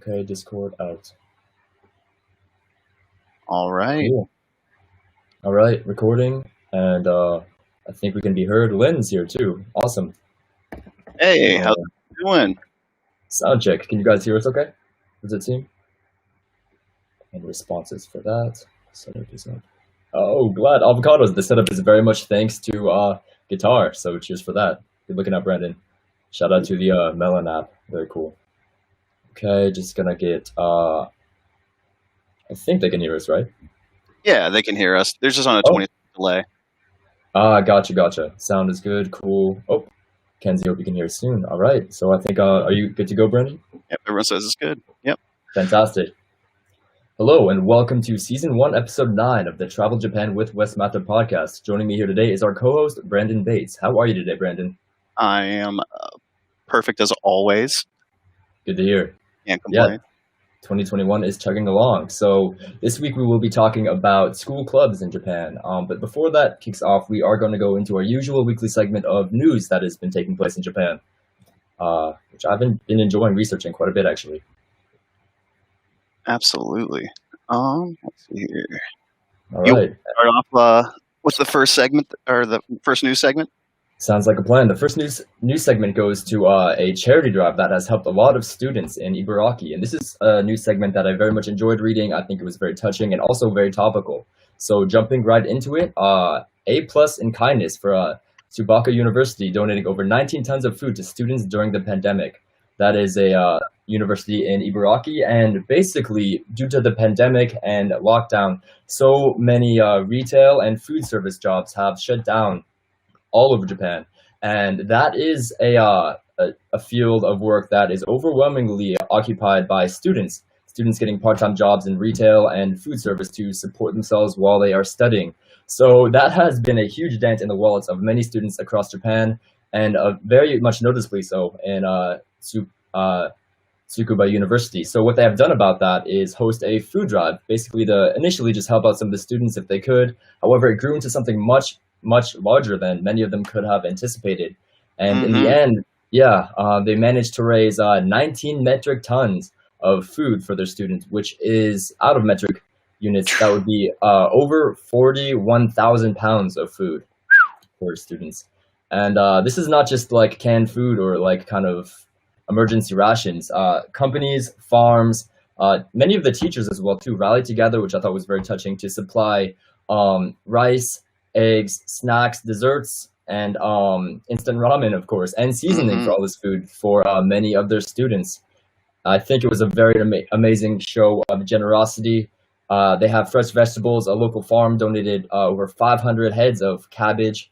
Okay, Discord out. All right. Cool. All right, recording, and I think we can be heard. Lynn's here too. Awesome. Hey, Uh, how's it doing? sound check. Can you guys hear us okay? Does it seem? And responses for that. Setup is up. Oh, glad. Avocados. The setup is very much thanks to guitar, so cheers for that. Good looking up, Brandon. Shout out to the Melon app. Very cool. Okay, just gonna get, I think they can hear us, right? Yeah, they can hear us. They're just on a Oh. 20-second delay. Gotcha. Sound is good. Cool. Oh, Kenzie, hope you can hear us soon. All right. So I think, are you good to go, Brendan? Yep, everyone says it's good. Yep. Fantastic. Hello, and welcome to Season 1, Episode 9 of the Travel Japan with Wes Mathur Podcast. Joining me here today is our co-host, Brandon Bates. How are you today, Brandon? I am perfect as always. Good to hear. Can't complain. 2021 is chugging along. So this week we will be talking about school clubs in Japan. But before that kicks off, we are going to go into our usual weekly segment of news that has been taking place in Japan, which I've been enjoying researching quite a bit, actually. Absolutely. Let's see here. All You right. start off. What's the first segment or the first news segment? Sounds like a plan. The first news segment goes to a charity drive that has helped a lot of students in Ibaraki. And this is a news segment that I very much enjoyed reading. I think it was very touching and also very topical. So jumping right into it, A+ in kindness for Tsubaka University donating over 19 tons of food to students during the pandemic. That is a university in Ibaraki. And basically, due to the pandemic and lockdown, so many retail and food service jobs have shut down all over Japan, and that is a field of work that is overwhelmingly occupied by students. Students getting part-time jobs in retail and food service to support themselves while they are studying. So that has been a huge dent in the wallets of many students across Japan, and very much noticeably so in Tsukuba University. So what they have done about that is host a food drive, basically to initially just help out some of the students if they could. However, it grew into something much larger than many of them could have anticipated. And in the end, they managed to raise 19 metric tons of food for their students, which is out of metric units. That would be over 41,000 pounds of food for students. And this is not just like canned food or like kind of emergency rations. Companies, farms, many of the teachers as well too rallied together, which I thought was very touching, to supply rice, eggs, snacks, desserts, and instant ramen, of course, and seasoning for all this food for many of their students. I think it was a very amazing show of generosity. They have fresh vegetables. A local farm donated over 500 heads of cabbage.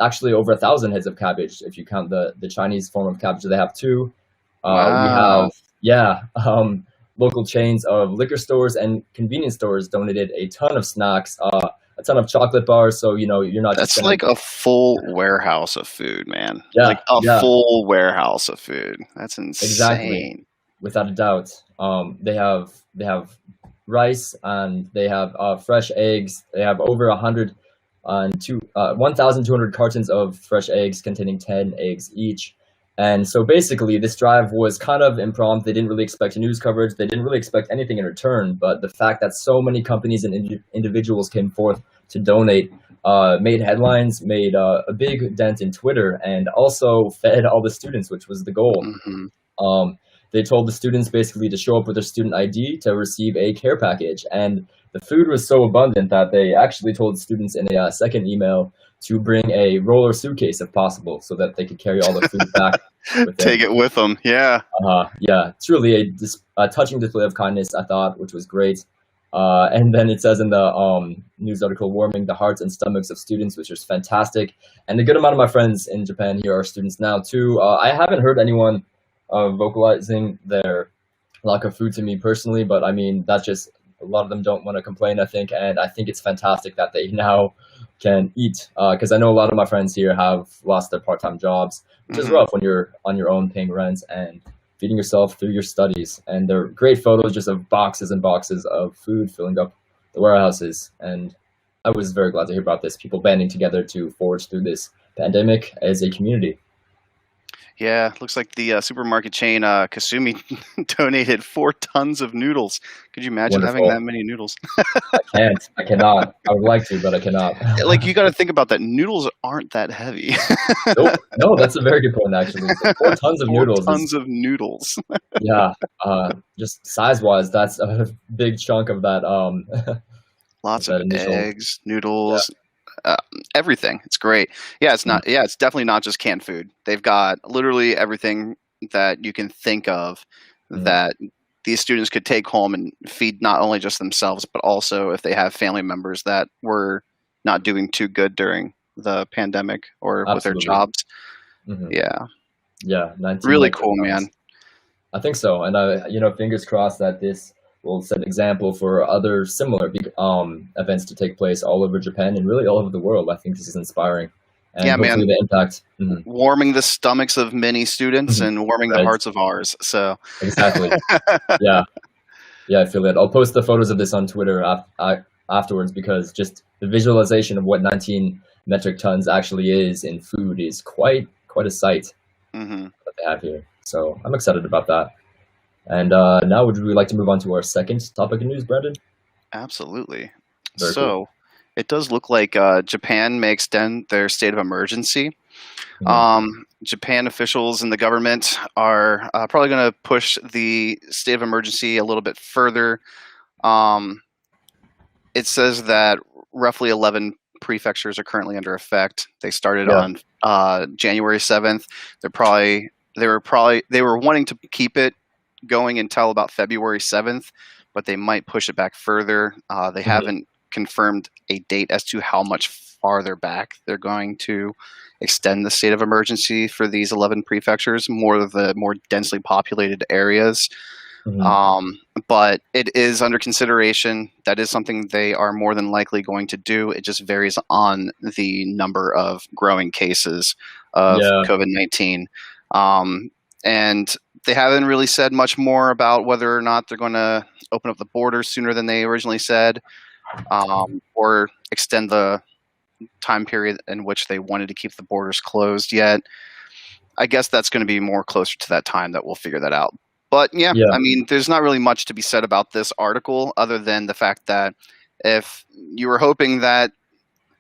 Actually, over 1,000 heads of cabbage, if you count the Chinese form of cabbage they have too. Wow. We have, local chains of liquor stores and convenience stores donated a ton of snacks, a ton of chocolate bars, so you're not That's just like a full warehouse of food, man. Yeah, Like a yeah. full warehouse of food. That's insane. Exactly. Without a doubt. They have rice, and they have fresh eggs. They have over 1,200 cartons of fresh eggs containing 10 eggs each. And so basically, this drive was kind of impromptu. They didn't really expect news coverage. They didn't really expect anything in return. But the fact that so many companies and individuals came forth to donate made headlines, made a big dent in Twitter, and also fed all the students, which was the goal. They told the students basically to show up with their student ID to receive a care package. And the food was so abundant that they actually told students in a second email to bring a roller suitcase if possible, so that they could carry all the food back with them. Take it with them. Yeah. It's really a touching display of kindness, I thought, which was great. And then it says in the news article, warming the hearts and stomachs of students, which is fantastic. And a good amount of my friends in Japan here are students now too. I haven't heard anyone vocalizing their lack of food to me personally, but I mean, that's just, a lot of them don't want to complain, I think, and I think it's fantastic that they now can eat, because I know a lot of my friends here have lost their part-time jobs, which is rough when you're on your own paying rent and feeding yourself through your studies. And they're great photos just of boxes and boxes of food filling up the warehouses, and I was very glad to hear about this, people banding together to forge through this pandemic as a community. Yeah, looks like the supermarket chain Kasumi donated 4 tons of noodles. Could you imagine having Wonderful. that many noodles? I can't. I cannot. I would like to, but I cannot. Like, you got to think about that. Noodles aren't that heavy. Nope. No, that's a very good point, actually. So 4 tons of Four noodles is, tons of noodles. yeah, just size-wise, that's a big chunk of that, of Lots of that initial, eggs, yeah. noodles, uh, everything. It's great. Yeah, it's Mm, not. Yeah, it's definitely not just canned food. They've got literally everything that you can think of mm, that these students could take home and feed not only just themselves, but also if they have family members that were not doing too good during the pandemic or with their absolutely. jobs. Hmm. Yeah, Yeah, 19 really metric cool, man. tons. I think so, and fingers crossed that this will set an example for other similar events to take place all over Japan and really all over the world. I think this is inspiring, and Yeah, hopefully man. the impact. Mhm, Warming the stomachs of many students mhm, and warming the right, hearts of ours. So, exactly. Yeah, yeah, I feel it. I'll post the photos of this on Twitter afterwards because just the visualization of what 19 metric tons actually is in food is quite a sight mhm. that they have here. So I'm excited about that. And now, would we like to move on to our second topic of news, Brandon? Absolutely. Very cool. So it does look like Japan may extend their state of emergency. Mhm. Japan officials and the government are probably going to push the state of emergency a little bit further. Um, it says that roughly 11 prefectures are currently under effect. They started Yeah. on January 7th. They were wanting to keep it going until about February 7th, but they might push it back further. They Mhm. haven't confirmed a date as to how much farther back they're going to extend the state of emergency for these 11 prefectures, more of the more densely populated areas. Mhm. Um, but it is under consideration. That is something they are more than likely going to do. It just varies on the number of growing cases of Yeah. COVID-19. Um, and they haven't really said much more about whether or not they're going to open up the borders sooner than they originally said, or extend the time period in which they wanted to keep the borders closed yet. I guess that's going to be more closer to that time that we'll figure that out. But yeah, Yeah. I mean, there's not really much to be said about this article other than the fact that if you were hoping that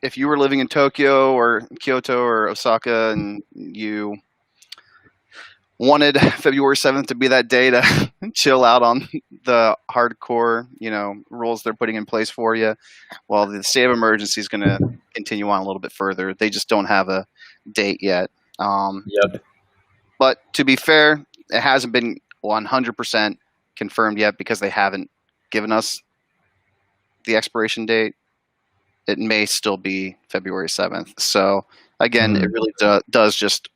if you were living in Tokyo or Kyoto or Osaka and you wanted February 7th to be that day to chill out on the hardcore, rules they're putting in place for you, well, the state of emergency is going to continue on a little bit further. They just don't have a date yet. Yep. But to be fair, it hasn't been 100% confirmed yet because they haven't given us the expiration date. It may still be February 7th. So, again, it Mhm. really does just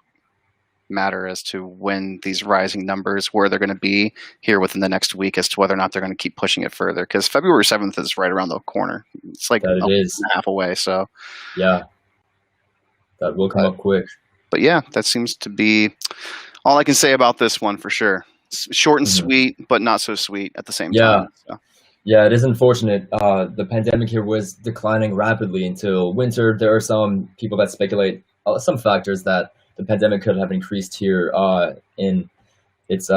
matter as to when these rising numbers, where they're going to be here within the next week as to whether or not they're going to keep pushing it further. Because February 7th is right around the corner. It's like That a it month is. and a half away. So, Yeah. That will come but, up quick. but yeah, that seems to be all I can say about this one for sure. It's short and Mhm. sweet, but not so sweet at the same Yeah. time. So. Yeah, it is unfortunate. The pandemic here was declining rapidly until winter. There are some people that speculate some factors that the pandemic could have increased here in its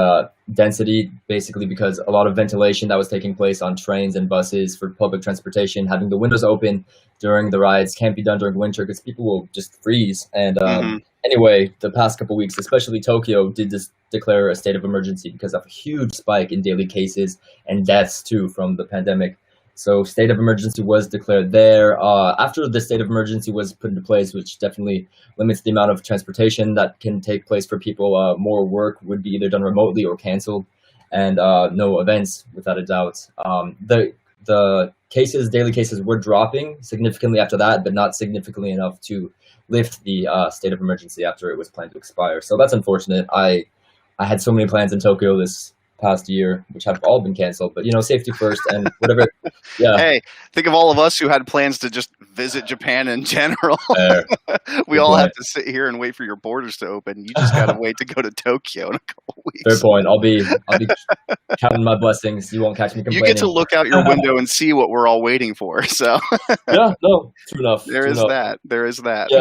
density, basically because a lot of ventilation that was taking place on trains and buses for public transportation, having the windows open during the rides can't be done during winter because people will just freeze. And Hmm. anyway, the past couple weeks, especially Tokyo, did declare a state of emergency because of a huge spike in daily cases and deaths too from the pandemic. So state of emergency was declared there. After the state of emergency was put into place, which definitely limits the amount of transportation that can take place for people. More work would be either done remotely or canceled, and no events, without a doubt. The daily cases, were dropping significantly after that, but not significantly enough to lift the state of emergency after it was planned to expire. So that's unfortunate. I had so many plans in Tokyo this past year, which have all been canceled. But safety first, and whatever. Yeah, Hey, think of all of us who had plans to just visit Japan in general. fair. We Good all have point. to sit here and wait for your borders to open. You just got to wait to go to Tokyo in a couple Fair weeks. point. I'll be counting my blessings. You won't catch me You get to complaining. look out your window and see what we're all waiting for. So Yeah, no, true enough. there True is enough. that. There is that. Yeah,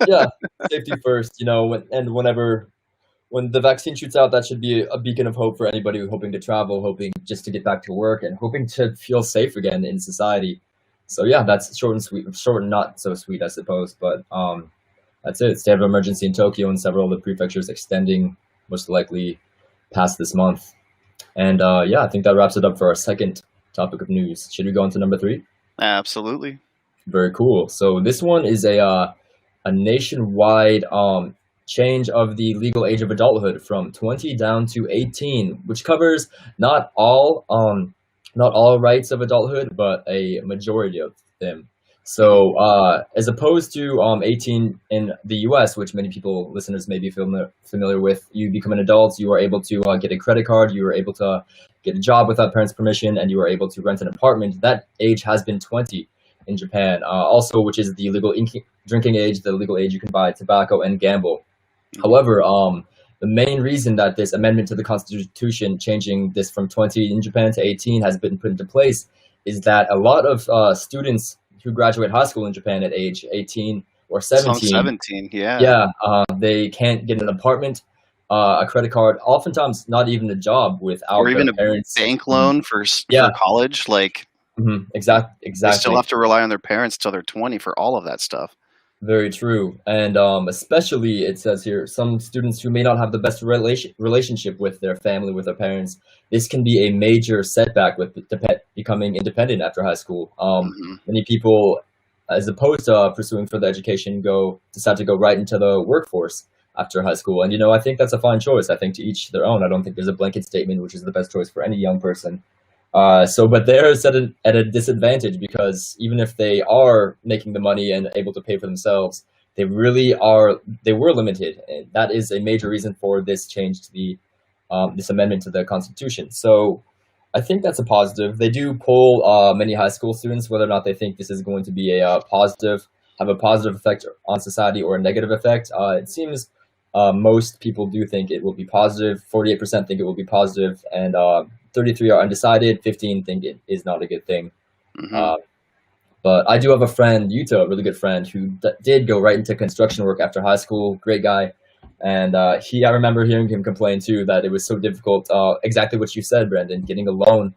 yeah. Safety first, and whenever when the vaccine shoots out, that should be a beacon of hope for anybody hoping to travel, hoping just to get back to work, and hoping to feel safe again in society. So yeah, that's short and sweet, short and not so sweet, I suppose. But that's it. State of emergency in Tokyo and several of the prefectures extending, most likely past this month. And yeah, I think that wraps it up for our second topic of news. Should we go on to number 3? Absolutely. Very cool. So this one is a nationwide change of the legal age of adulthood from 20 down to 18, which covers not all rights of adulthood, but a majority of them. So as opposed to 18 in the U.S., which many people, listeners, may be familiar with, you become an adult, you are able to get a credit card, you are able to get a job without parents' permission, and you are able to rent an apartment. That age has been 20 in Japan, also, which is the legal drinking age, the legal age you can buy tobacco and gamble. However, the main reason that this amendment to the Constitution changing this from 20 in Japan to 18 has been put into place is that a lot of students who graduate high school in Japan at age 18 or 17, 17, yeah, they can't get an apartment, a credit card, oftentimes not even a job without or even their parents. A bank loan for college. Like, exactly. They still have to rely on their parents till they're 20 for all of that stuff. Very true. And especially, it says here, some students who may not have the best relationship with their family, with their parents, this can be a major setback with becoming independent after high school. Many people, as opposed to pursuing further education, decide to go right into the workforce after high school. And, I think that's a fine choice. I think to each their own. I don't think there's a blanket statement, which is the best choice for any young person. But they're set at a disadvantage because even if they are making the money and able to pay for themselves, they were limited. And that is a major reason for this change to this amendment to the Constitution. So I think that's a positive. They do poll many high school students whether or not they think this is going to be have a positive effect on society or a negative effect. It seems most people do think it will be positive. 48% think it will be positive, and 33 are undecided. 15 think it is not a good thing. But I do have a friend, Yuta, a really good friend, who did go right into construction work after high school. Great guy. And I remember hearing him complain too that it was so difficult. Exactly what you said, Brendan, getting a loan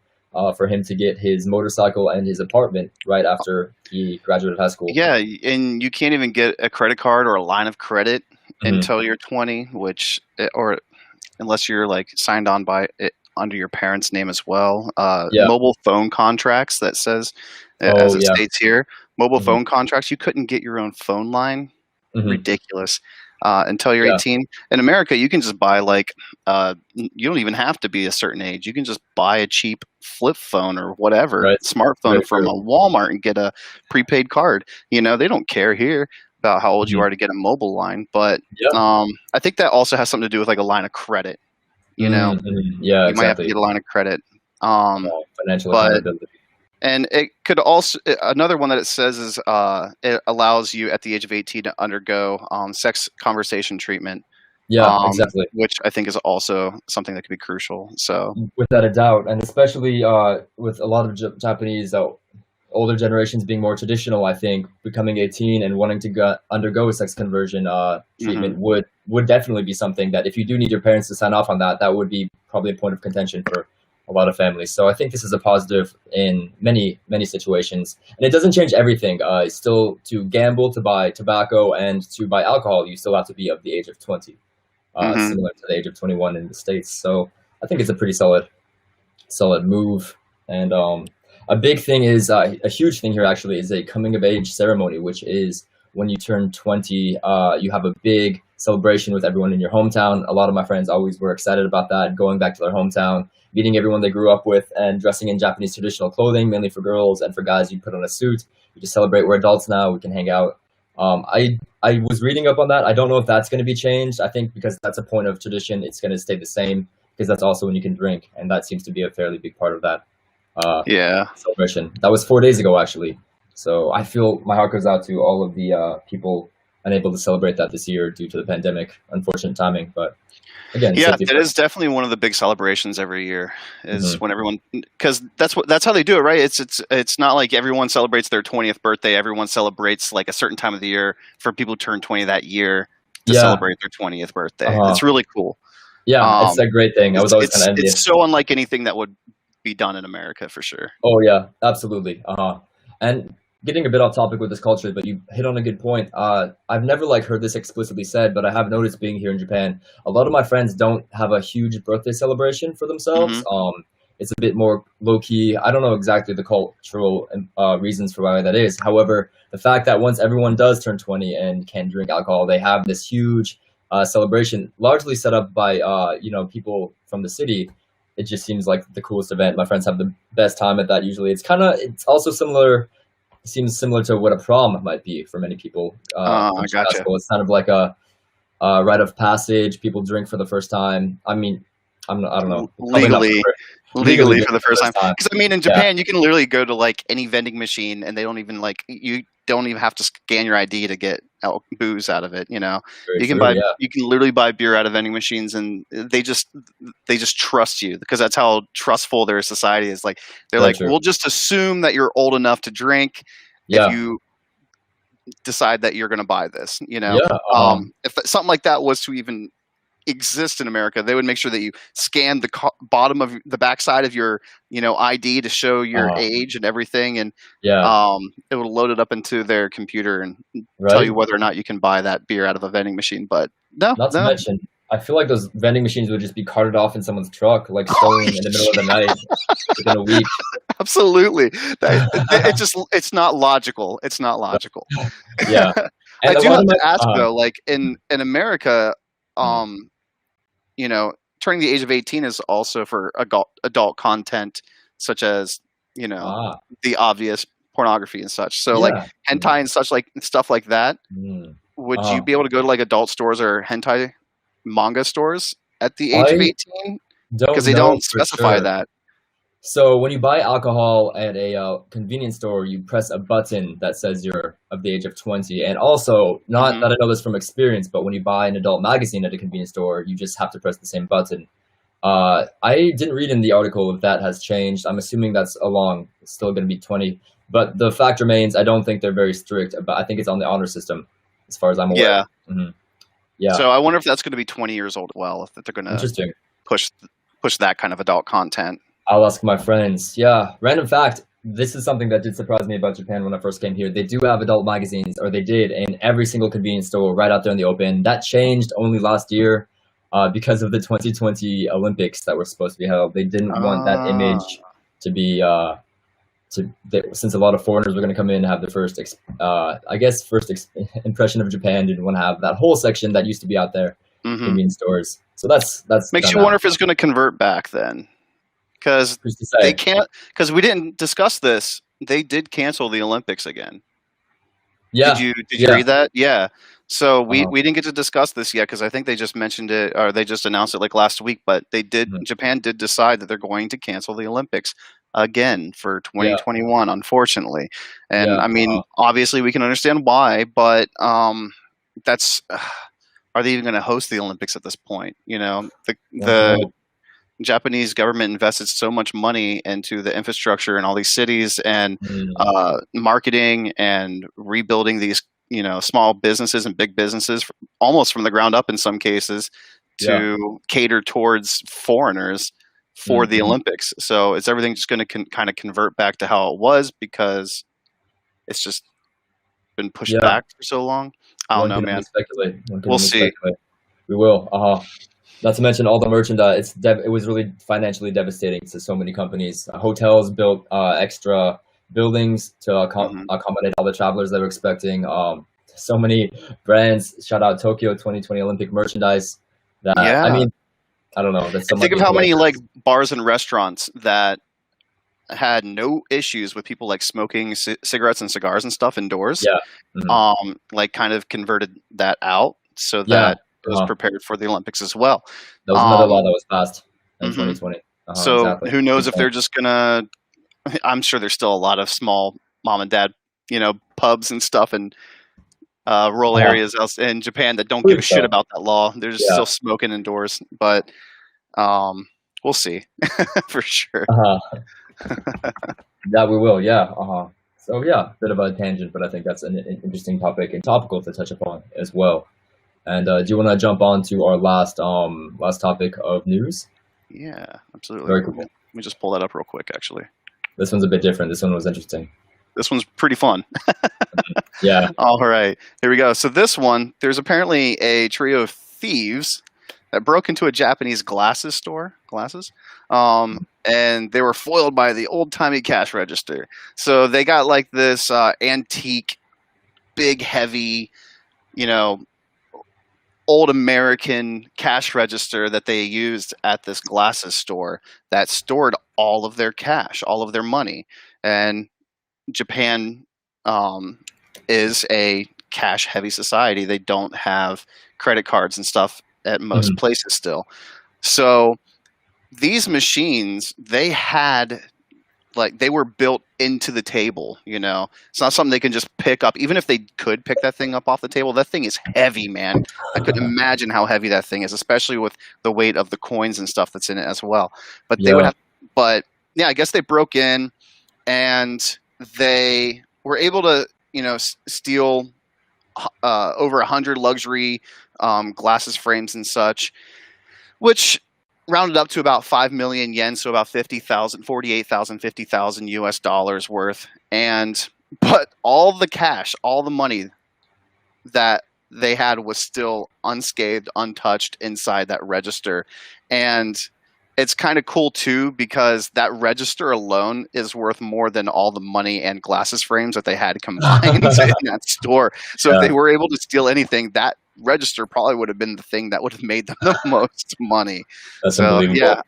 for him to get his motorcycle and his apartment right after he graduated high school. Yeah, and you can't even get a credit card or a line of credit until you're 20, or unless you're like signed on by it under your parents' name as well. Mobile phone contracts, that says, as it states here, mobile phone contracts, you couldn't get your own phone line. Ridiculous. Until you're 18. In America, you can just buy you don't even have to be a certain age. You can just buy a cheap flip phone or whatever, smartphone from a Walmart and get a prepaid card. They don't care here about how old you are to get a mobile line. But I think that also has something to do with like a line of credit. Yeah, you might have to get a line of credit. Financial accountability. And it could also, another one that it says is it allows you at the age of 18 to undergo sex conversation treatment. Yeah, exactly. Which I think is also something that could be crucial. So, without a doubt, and especially with a lot of Japanese older generations being more traditional, I think becoming 18 and wanting to undergo a sex conversion treatment would definitely be something that if you do need your parents to sign off on that would be probably a point of contention for a lot of families. So I think this is a positive in many, many situations. And it doesn't change everything. Still, to gamble, to buy tobacco, and to buy alcohol, you still have to be of the age of 20, similar to the age of 21 in the States. So I think it's a pretty solid move. And a big thing is, a huge thing here actually, is a coming of age ceremony, which is when you turn 20, you have a big celebration with everyone in your hometown. A lot of my friends always were excited about that, going back to their hometown, meeting everyone they grew up with, and dressing in Japanese traditional clothing, mainly for girls, and for guys, you put on a suit. You just celebrate. We're adults now. We can hang out. I was reading up on that. I don't know if that's going to be changed. I think because that's a point of tradition, it's going to stay the same, because that's also when you can drink, and that seems to be a fairly big part of that celebration. That was 4 days ago, actually. So I feel my heart goes out to all of the people unable to celebrate that this year due to the pandemic. Unfortunate timing, but again, it is definitely one of the big celebrations every year. Is when everyone, because that's how they do it, right? It's not like everyone celebrates their 20th birthday. Everyone celebrates like a certain time of the year for people who turn 20 that year to celebrate their 20th birthday. It's really cool. Yeah, it's a great thing. I was always kind of It's envious. so unlike anything that would be done in America for sure. Oh yeah, absolutely. And getting a bit off topic with this culture, but you hit on a good point. I've never like heard this explicitly said, but I have noticed being here in Japan, a lot of my friends don't have a huge birthday celebration for themselves. Hmm. It's a bit more low key. I don't know exactly the cultural reasons for why that is. However, the fact that once everyone does turn 20 and can drink alcohol, they have this huge celebration, largely set up by people from the city. It just seems like the coolest event. My friends have the best time at that. Usually, it's also similar. Seems similar to what a prom might be for many people. I gotcha. It's kind of like a rite of passage. People drink for the first time. I mean, I don't know. Probably not Legally, legally legally drink for the first time. time. Because I mean, in Yeah, Japan, you can literally go to like any vending machine, and they don't even like you don't even have to scan your ID to get booze out of it. You know, very true. Yeah, you can literally buy beer out of vending machines, and they just trust you because that's how trustful their society is. Like they're very like, true. we'll just assume that you're old enough to drink if Yeah, you decide that you're going to buy this. You know, yeah. if something like that was to even exist in America, they would make sure that you scan the bottom of the backside of your, ID to show your Uh, age and everything, and yeah. it would load it up into their computer and tell you Right. whether or not you can buy that beer out of a vending machine. But no, Not to no, mention, I feel like those vending machines would just be carted off in someone's truck, like stolen in the middle of the night within a week. absolutely. It's not logical. It's not logical. Yeah, I and a do lot have of my to ask though, like in America, mm, um, turning the age of 18 is also for adult content, such as, you know, ah, the obvious pornography and such. So like yeah. hentai and such, like stuff like that. Mm, Would you uh, be able to go to like adult stores or hentai manga stores at the age of I 18? Because don't they know don't for specify sure. that. So when you buy alcohol at a convenience store, you press a button that says you're of the age of 20. And also, not Hmm. that I know this from experience, but when you buy an adult magazine at a convenience store, you just have to press the same button. I didn't read in the article if that has changed. I'm assuming that's along, it's still going to be 20. But the fact remains, I don't think they're very strict. But I think it's on the honor system, as far as I'm aware. Yeah. Hmm. Yeah, So I wonder if that's going to be 20 years old. Well, if they're going to interesting. push push that kind of adult content. I'll ask my friends. Yeah, random fact. This is something that did surprise me about Japan when I first came here. They do have adult magazines, or they did, in every single convenience store right out there in the open. That changed only last year because of the 2020 Olympics that were supposed to be held. They didn't want that Ah. image to be since a lot of foreigners were going to come in and have their first impression of Japan. Didn't want to have that whole section that used to be out there, Hmm. convenience stores. So that's Makes done you now. wonder if it's going to convert back then, because Who's to they say? can't. Because we didn't discuss this. They did cancel the Olympics again. Yeah, Did you yeah. read that? Yeah. So Uh-huh. we didn't get to discuss this yet because I think they just mentioned it or they just announced it like last week. But Mhm. Japan did decide that they're going to cancel the Olympics again for Yeah, 2021, unfortunately. And yeah. I mean, obviously we can understand why, but that's are they even going to host the Olympics at this point? Want to The know? Japanese government invested so much money into the infrastructure in all these cities and Mm, marketing and rebuilding these small businesses and big businesses almost from the ground up in some cases yeah. to cater towards foreigners for the Mhm. Olympics. So is everything just going to kind of convert back to how it was because it's just been pushed Yeah. back for so long? I don't One know, can only man. speculate. One can We'll only see. speculate. We will. Not to mention all the merchandise. It was really financially devastating to so many companies. Hotels built extra buildings to Hmm. accommodate all the travelers they were expecting. So many brands. Shout out Tokyo 2020 Olympic merchandise. That I Yeah. mean, I don't know. That's so And think much of how many like influence. bars and restaurants that had no issues with people like smoking cigarettes and cigars and stuff indoors. Yeah. Hmm. Like kind of converted that out so Yeah. that it was Uh-huh. prepared for the Olympics as well. That was another law Um, that was passed in hmm 2020. So Exactly. who knows Good if point. they're just gonna? I'm sure there's still a lot of small mom and dad, pubs and stuff in rural Uh-huh. areas else in Japan that don't give Believe a shit so. about that law. They're just Yeah. still smoking indoors, but um, we'll see for sure. Uh-huh. That we will, yeah. Uh-huh. So yeah, bit of a tangent, but I think that's an interesting topic and topical to touch upon as well. And do you want to jump on to our last topic of news? Yeah, absolutely. Very cool. Let me just pull that up real quick, actually. This one's a bit different. This one was interesting. This one's pretty fun. Yeah. All right, here we go. So this one, there's apparently a trio of thieves that broke into a Japanese glasses store, and they were foiled by the old-timey cash register. So they got like this antique, big, heavy, old American cash register that they used at this glasses store that stored all of their cash, all of their money. And Japan is a cash heavy society. They don't have credit cards and stuff at most places still. So these machines, they were built into the table, It's not something they can just pick up. Even if they could pick that thing up off the table, that thing is heavy, man. I couldn't imagine how heavy that thing is, especially with the weight of the coins and stuff that's in it as well. But I guess they broke in and they were able to, steal over 100 luxury glasses frames and such, which rounded up to about 5 million yen, so about 50,000 US dollars worth. But all the cash, all the money that they had was still unscathed, untouched inside that register. And it's kind of cool too, because that register alone is worth more than all the money and glasses frames that they had combined in that store. So if they were able to steal anything, that register probably would have been the thing that would have made them the most money. That's unbelievable. Yeah,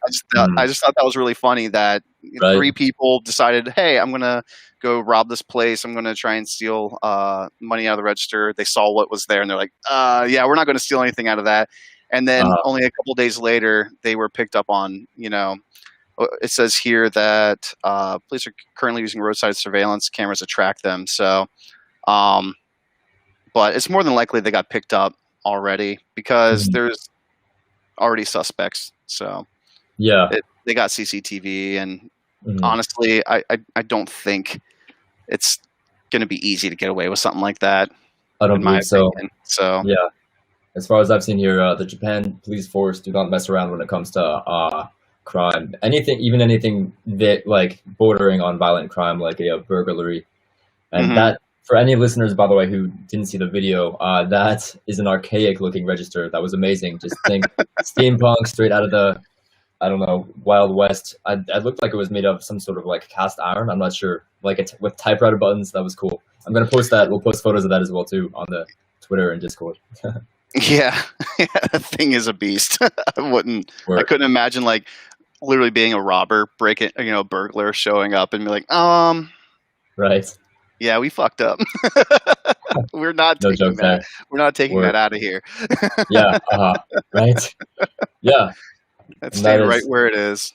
I just thought that was really funny that three people decided, hey, I'm going to go rob this place. I'm going to try and steal money out of the register. They saw what was there and they're like, yeah, we're not going to steal anything out of that. And then only a couple days later, they were picked up on, it says here that police are currently using roadside surveillance cameras to track them. So, but it's more than likely they got picked up already because there's already suspects. So yeah, they got CCTV, and honestly, I don't think it's going to be easy to get away with something like that. I don't believe so. So yeah. As far as I've seen here, the Japan police force do not mess around when it comes to crime. Anything that like bordering on violent crime, like a burglary, and that for any listeners, by the way, who didn't see the video, that is an archaic-looking register. That was amazing. Just think steampunk, straight out of the, I don't know, Wild West. It looked like it was made of some sort of like cast iron. I'm not sure. Like with typewriter buttons. That was cool. I'm gonna post that. We'll post photos of that as well too on the Twitter and Discord. Yeah, that thing is a beast. I couldn't imagine like literally being a robber, burglar showing up and be like, right. Yeah, we fucked up. We're not No taking joke that. there. We're not taking that out of here. Yeah. Right. Yeah. That's staying right where it is.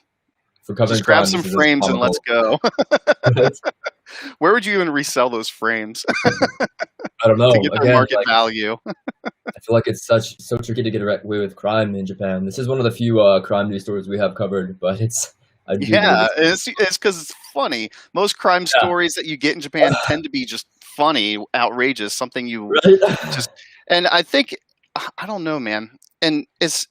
For covering just grab crime, some frames and let's go. Right. Where would you even resell those frames? I don't know. To get their market value. I feel like it's so tricky to get away with crime in Japan. This is one of the few crime news stories we have covered, but it's because it's funny. Most crime stories that you get in Japan tend to be just funny, outrageous, something you just. And I think I don't know, man. And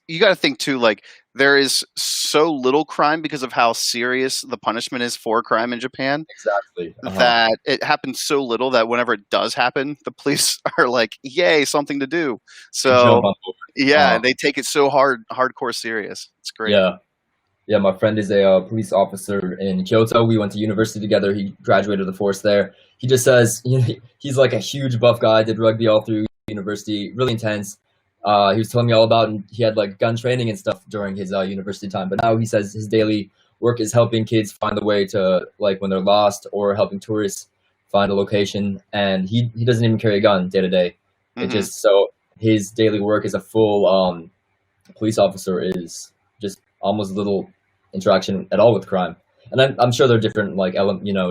you got to think too, like there is so little crime because of how serious the punishment is for crime in Japan. Exactly. That it happens so little that whenever it does happen, the police are like, "Yay, something to do!" So they take it so hardcore serious. It's great. Yeah. My friend is a police officer in Kyoto. We went to university together. He graduated the force there. He just says he's like a huge buff guy. Did rugby all through university. Really intense. He was telling me all about, and he had like gun training and stuff during his university time. But now he says his daily work is helping kids find the way to, like, when they're lost, or helping tourists find a location. And he doesn't even carry a gun day to day. It just, so his daily work as a full police officer is just almost little interaction at all with crime. And I'm sure there are different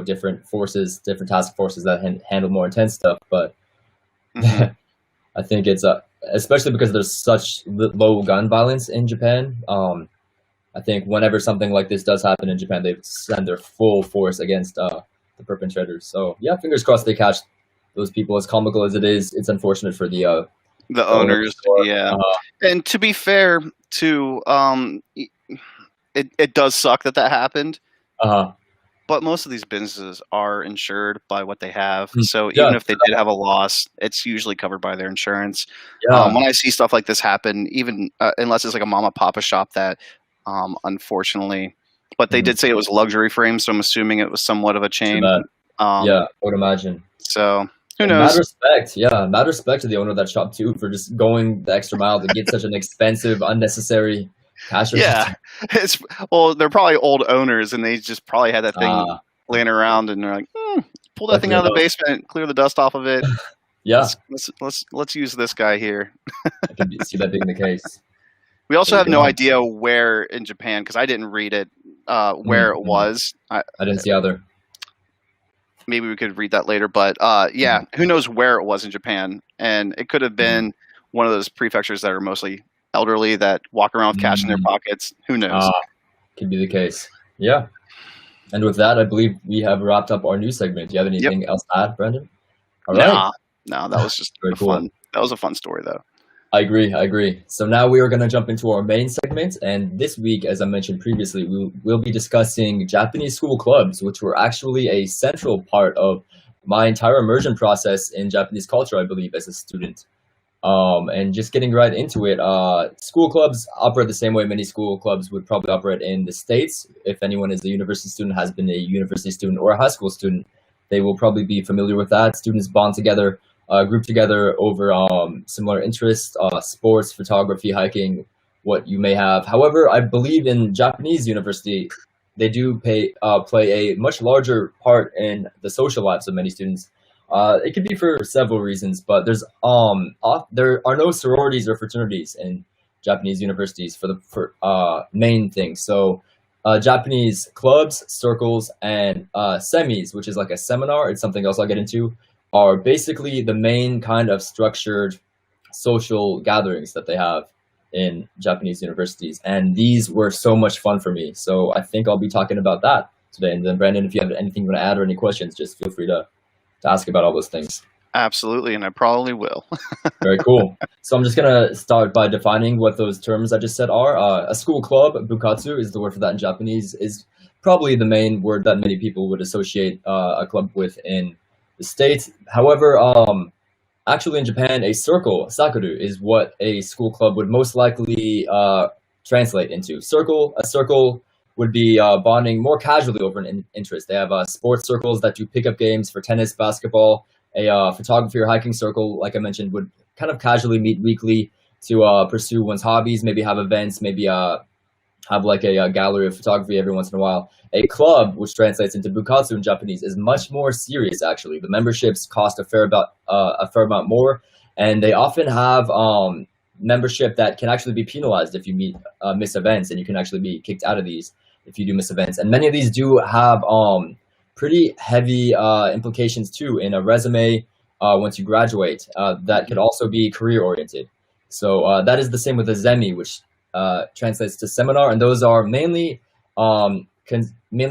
different forces, different task forces that handle more intense stuff. But I think it's especially because there's such low gun violence in Japan. I think whenever something like this does happen in Japan, they send their full force against the perpetrators. So yeah, fingers crossed they catch those people. As comical as it is, it's unfortunate for the The the owner of the owners, store. yeah. And to be fair to it does suck that happened, Uh-huh. but most of these businesses are insured by what they have. Mm. So Yeah, even if they did have a loss, it's usually covered by their insurance. yeah. When I see stuff like this happen, even unless it's like a mom and papa shop that, unfortunately, but they Mhm. did say it was luxury frame, so I'm assuming it was somewhat of a True chain. that. Yeah, Um, I would imagine. so who And mad knows? respect, yeah, mad respect to the owner of that shop too for just going the extra mile to get such an expensive, unnecessary cash Yeah, register. it's well, they're probably old owners, and they just probably had that thing Ah, laying around, and they're like, pull that thing definitely out of the enough. basement, clear the dust off of it. Yeah, Let's use this guy here. I can see that being the case. We also There have you no go. idea where in Japan, because I didn't read it, where it Mm-hmm. was. I didn't see either. Maybe we could read that later, but yeah, who knows where it was in Japan? And it could have been one of those prefectures that are mostly elderly that walk around with cash in their Mm. pockets. Who knows? Ah, could be the case. Yeah. And with that, I believe we have wrapped up our news segment. Do you have Yep. anything else to add, Brendan? All right. No, that was just Very cool. That was a fun story, though. I agree. So now we are going to jump into our main segment. And this week, as I mentioned previously, we'll be discussing Japanese school clubs, which were actually a central part of my entire immersion process in Japanese culture, I believe, as a student. And just getting right into it, school clubs operate the same way many school clubs would probably operate in the States. If anyone is a university student, has been a university student or a high school student, they will probably be familiar with that. Students bond together, group together over similar interests, sports, photography, hiking, what you may have. However, I believe in Japanese university, they do play a much larger part in the social lives of many students. It could be for several reasons, but there are no sororities or fraternities in Japanese universities for main things. So Japanese clubs, circles, and semis, which is like a seminar, it's something else I'll get into, are basically the main kind of structured social gatherings that they have in Japanese universities. And these were so much fun for me. So I think I'll be talking about that today. And then Brandon, if you have anything you want to add or any questions, just feel free to ask about all those things. Absolutely, and I probably will. Very cool. So I'm just going to start by defining what those terms I just said are. A school club, bukatsu is the word for that in Japanese, is probably the main word that many people would associate a club with in the States. However, actually in Japan, a circle, sakuru, is what a school club would most likely translate into. A circle would be bonding more casually over an interest. They have sports circles that do pickup games for tennis, basketball. A photography or hiking circle, like I mentioned, would kind of casually meet weekly to pursue one's hobbies, maybe have events, maybe have like a gallery of photography every once in a while. A club, which translates into bukatsu in Japanese, is much more serious. Actually, the memberships cost a fair amount more, and they often have membership that can actually be penalized if you miss events, and you can actually be kicked out of these if you do miss events. And many of these do have pretty heavy implications too in a resume once you graduate. That could also be career oriented. So that is the same with the zemi, which translates to seminar, and those are mainly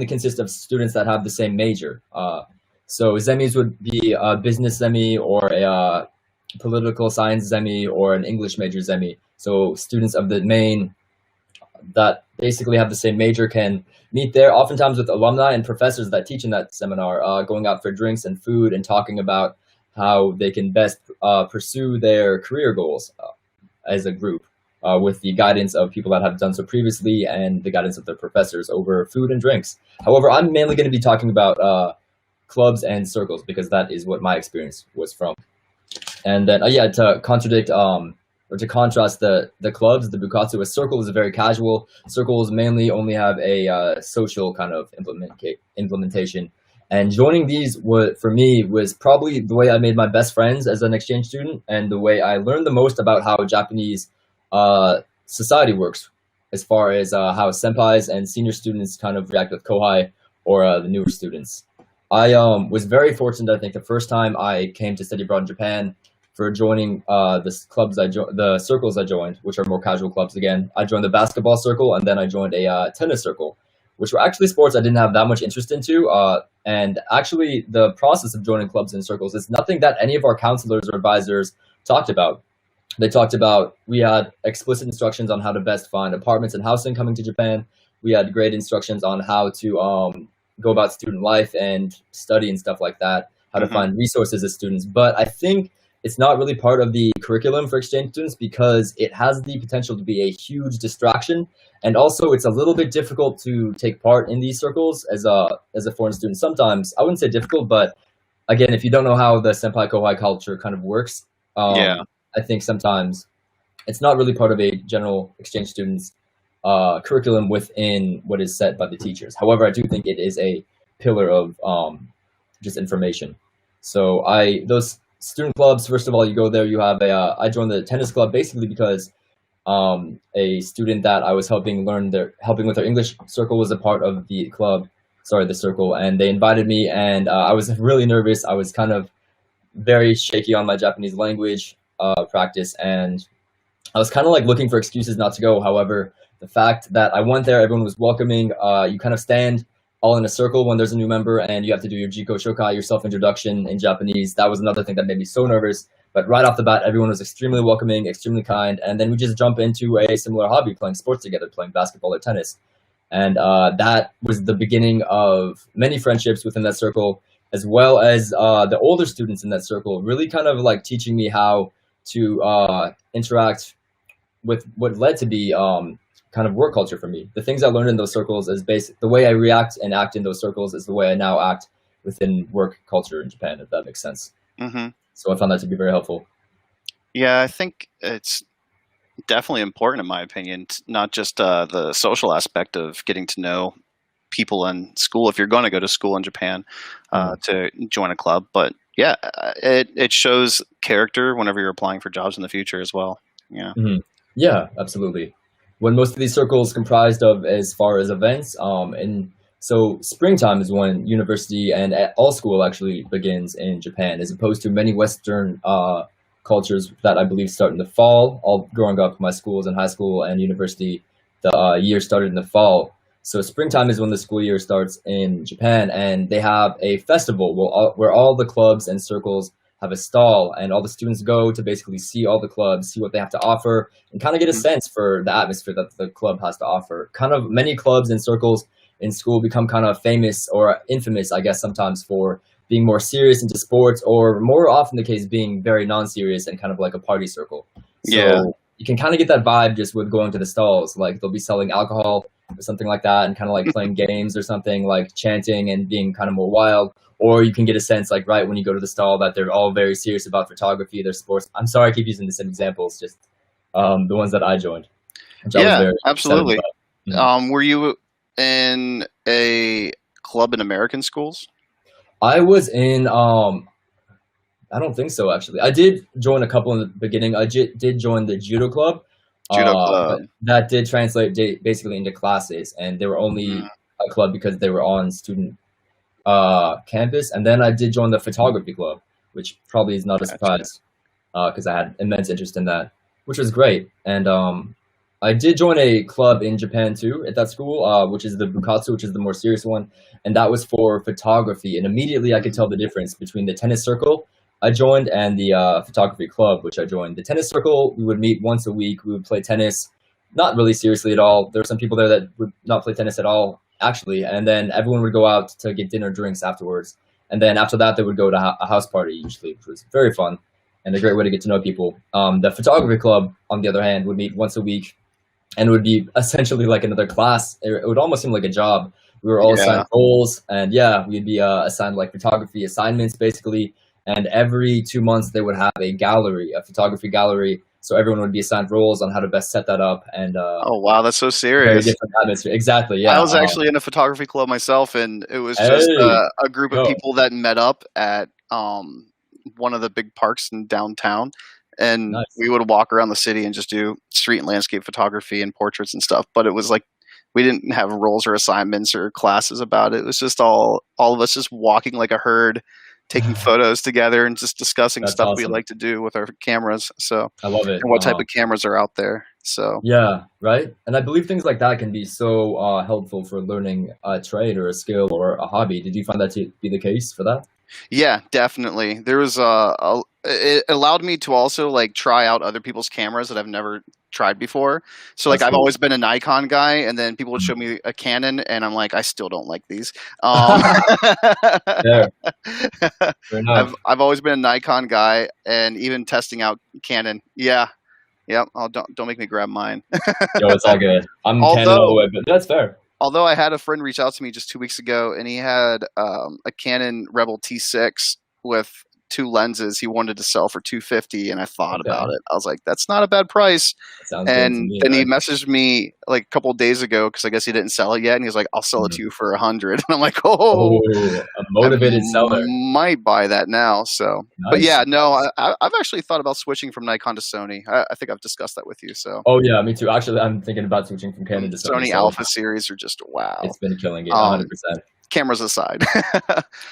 consist of students that have the same major. So zemis would be a business zemi or a political science zemi or an English major zemi. So students of the main that basically have the same major can meet there, oftentimes with alumni and professors that teach in that seminar, going out for drinks and food and talking about how they can best pursue their career goals as a group. With the guidance of people that have done so previously and the guidance of their professors over food and drinks. However, I'm mainly going to be talking about clubs and circles because that is what my experience was from. And then, to contradict or to contrast the clubs, the bukatsu, a circle is very casual. Circles mainly only have a social kind of implementation. And joining these for me was probably the way I made my best friends as an exchange student and the way I learned the most about how Japanese society works as far as how senpais and senior students kind of react with kohai or the newer students. I was very fortunate, I think, the first time I came to study abroad in Japan for joining the circles I joined, which are more casual clubs again. I joined the basketball circle and then I joined a tennis circle, which were actually sports I didn't have that much interest into. And actually the process of joining clubs and circles is nothing that any of our counselors or advisors talked about. They talked about, we had explicit instructions on how to best find apartments and housing coming to Japan. We had great instructions on how to go about student life and study and stuff like that, how to Hmm. find resources as students. But I think it's not really part of the curriculum for exchange students because it has the potential to be a huge distraction. And also, it's a little bit difficult to take part in these circles as a foreign student. Sometimes, I wouldn't say difficult, but again, if you don't know how the senpai kohai culture kind of works, Yeah. I think sometimes it's not really part of a general exchange student's curriculum within what is set by the teachers. However, I do think it is a pillar of just information. So those student clubs, first of all, you go there, you have I joined the tennis club basically because a student that I was helping with their English circle was a part of the circle, and they invited me, and I was really nervous. I was kind of very shaky on my Japanese language practice, and I was kind of like looking for excuses not to go. However, the fact that I went there, everyone was welcoming. You kind of stand all in a circle when there's a new member, and you have to do your Jiko Shokai, your self introduction in Japanese. That was another thing that made me so nervous. But right off the bat, everyone was extremely welcoming, extremely kind, and then we just jump into a similar hobby, playing sports together, playing basketball or tennis. And that was the beginning of many friendships within that circle, as well as the older students in that circle, really kind of like teaching me how to interact with what led to be kind of work culture for me. The things I learned in those circles is the way I react and act in those circles is the way I now act within work culture in Japan, if that makes sense. Hmm. So I found that to be very helpful. Yeah, I think it's definitely important, in my opinion, not just the social aspect of getting to know people in school, if you're going to go to school in Japan, to join a club, but yeah, it shows character whenever you're applying for jobs in the future as well. Yeah. Mhm. Yeah, absolutely. When most of these circles comprised of as far as events, and so springtime is when university and all school actually begins in Japan, as opposed to many Western cultures that I believe start in the fall. All growing up, my schools in high school and university, the year started in the fall. So springtime is when the school year starts in Japan, and they have a festival where all the clubs and circles have a stall, and all the students go to basically see all the clubs, see what they have to offer, and kind of get a Mhm. sense for the atmosphere that the club has to offer. Kind of many clubs and circles in school become kind of famous or infamous, I guess, sometimes for being more serious into sports, or more often the case being very non-serious and kind of like a party circle. Yeah. So you can kind of get that vibe just with going to the stalls. Like they'll be selling alcohol or something like that, and kind of like playing games or something, like chanting and being kind of more wild. Or you can get a sense, like right when you go to the stall, that they're all very serious about photography, their sports. I'm sorry, I keep using the same examples, just the ones that I joined, which I was Yeah, very excited absolutely. about. Mhm. Were you in a club in American schools? I was in I don't think so, actually. I did join a couple in the beginning. Did join the judo club, Judo but club. that did translate basically into classes, and they were only Mm, a club because they were on student campus. And then I did join the photography club, which probably is not a gotcha. surprise because I had immense interest in that, which was great. And I did join a club in Japan too at that school, which is the Bukatsu, which is the more serious one, and that was for photography. And immediately I could Mm, tell the difference between the tennis circle I joined and the photography club, which I joined. The tennis circle, we would meet once a week. We would play tennis, not really seriously at all. There were some people there that would not play tennis at all, actually. And then everyone would go out to get dinner, drinks afterwards. And then after that, they would go to a house party usually, which was very fun and a great way to get to know people. The photography club, on the other hand, would meet once a week, and it would be essentially like another class. It would almost seem like a job. We were all yeah. assigned roles, and yeah, we'd be assigned like photography assignments basically. And every 2 months, they would have a gallery, a photography gallery. So everyone would be assigned roles on how to best set that up, and Oh wow, that's so very serious. different atmosphere. Exactly, I yeah. was actually in a photography club myself, and it was just Hey, a group of go. people that met up at one of the big parks in downtown, and Nice. we would walk around the city and just do street and landscape photography and portraits and stuff. But it was like we didn't have roles or assignments or classes about it. It was just all of us just walking like a herd, taking photos together and just discussing That's stuff we awesome. like to do with our cameras. So, I love it. and what type of cameras are out there. So, Yeah, right. And I believe things like that can be so helpful for learning a trade or a skill or a hobby. Did you find that to be the case for that? yeah, definitely. There was it allowed me to also like try out other people's cameras that I've never tried before. So like That's I've cool. always been a Nikon guy, and then people would show me a Canon, and I'm like, I still don't like these. There, fair enough. I've always been a Nikon guy, and even testing out Canon. Yeah, yeah. Oh, don't make me grab mine. Yo, it's all good. I'm Canon all the although way, but that's fair. although I had a friend reach out to me just 2 weeks ago, and he had a Canon Rebel T6 with two lenses he wanted to sell for 250, and I thought Okay, about it. I was like, that's not a bad price. that sounds good to And me, then he man. messaged me like a couple of days ago because I guess he didn't sell it yet, and he's like, I'll sell it Mhm. to you for 100. And I'm like, oh, Oh, a I motivated seller. might buy that now. So, but Nice, yeah, no, nice. I've actually thought about switching from Nikon to Sony. I think I've discussed that with you. So, Oh yeah, me too. Actually, I'm thinking about switching from Canon to Sony. Sony So Alpha series are just wow. it's been killing it, Um, 100%. cameras aside.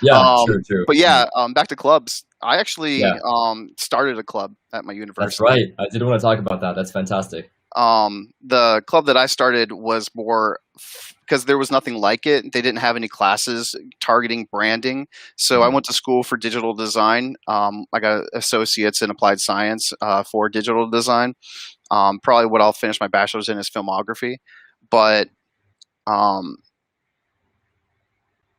Yeah, true, true. But yeah, back to clubs. I actually Yeah, started a club at my that's university. right. I did want to talk about that. That's fantastic. The club that I started was more because there was nothing like it. They didn't have any classes targeting branding. So I Mhm. went to school for digital design. I got associates in applied science for digital design. Probably what I'll finish my bachelor's in is filmography. But um,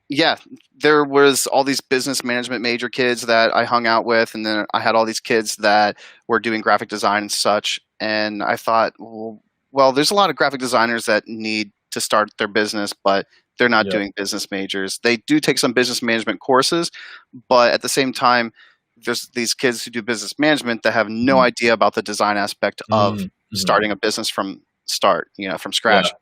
yeah, there was all these business management major kids that I hung out with, and then I had all these kids that were doing graphic design and such. And I thought, well, there's a lot of graphic designers that need to start their business, but they're not Yeah. doing business majors. They do take some business management courses, but at the same time, there's these kids who do business management that have no Mhm. idea about the design aspect of Mhm. Mhm. starting a business from start, from Yeah, scratch.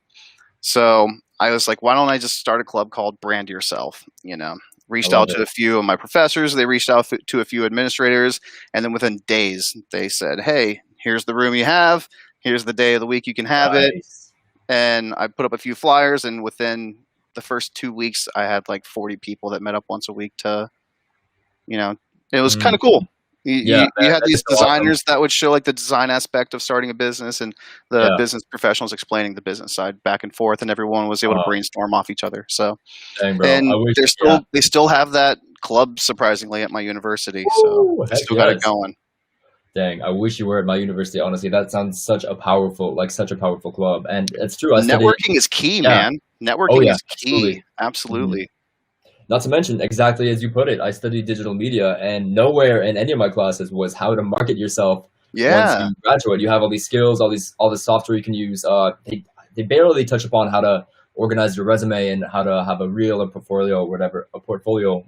So I was like, why don't I just start a club called Brand Yourself? I Reached love out it. to a few of my professors. They reached out to a few administrators. And then within days, they said, hey, here's the room you have. Here's the day of the week you can have it. Nice. And I put up a few flyers. And within the first 2 weeks, I had like 40 people that met up once a week it was kind Mhm. of cool. Yeah, You had that is these so awesome. designers that would show like the design aspect of starting a business, and the Yeah. business professionals explaining the business side back and forth, and everyone was able to Uh, brainstorm off each other. So, dang, bro. I and wish. they're Yeah. still have that club surprisingly at my university. So Woo! they Heck still got it yes. going. Dang, I wish you were at my university. Honestly, that sounds such a powerful club, and it's true. I studied. Networking is key, Yeah. man. Oh Networking yeah. is key. Absolutely. Mhm. Absolutely. Not to mention, exactly as you put it, I studied digital media, and nowhere in any of my classes was how to market yourself once Yeah. you graduate. You have all these skills, all this software you can use. They barely touch upon how to organize your resume and how to have a reel, a portfolio, or whatever, a portfolio.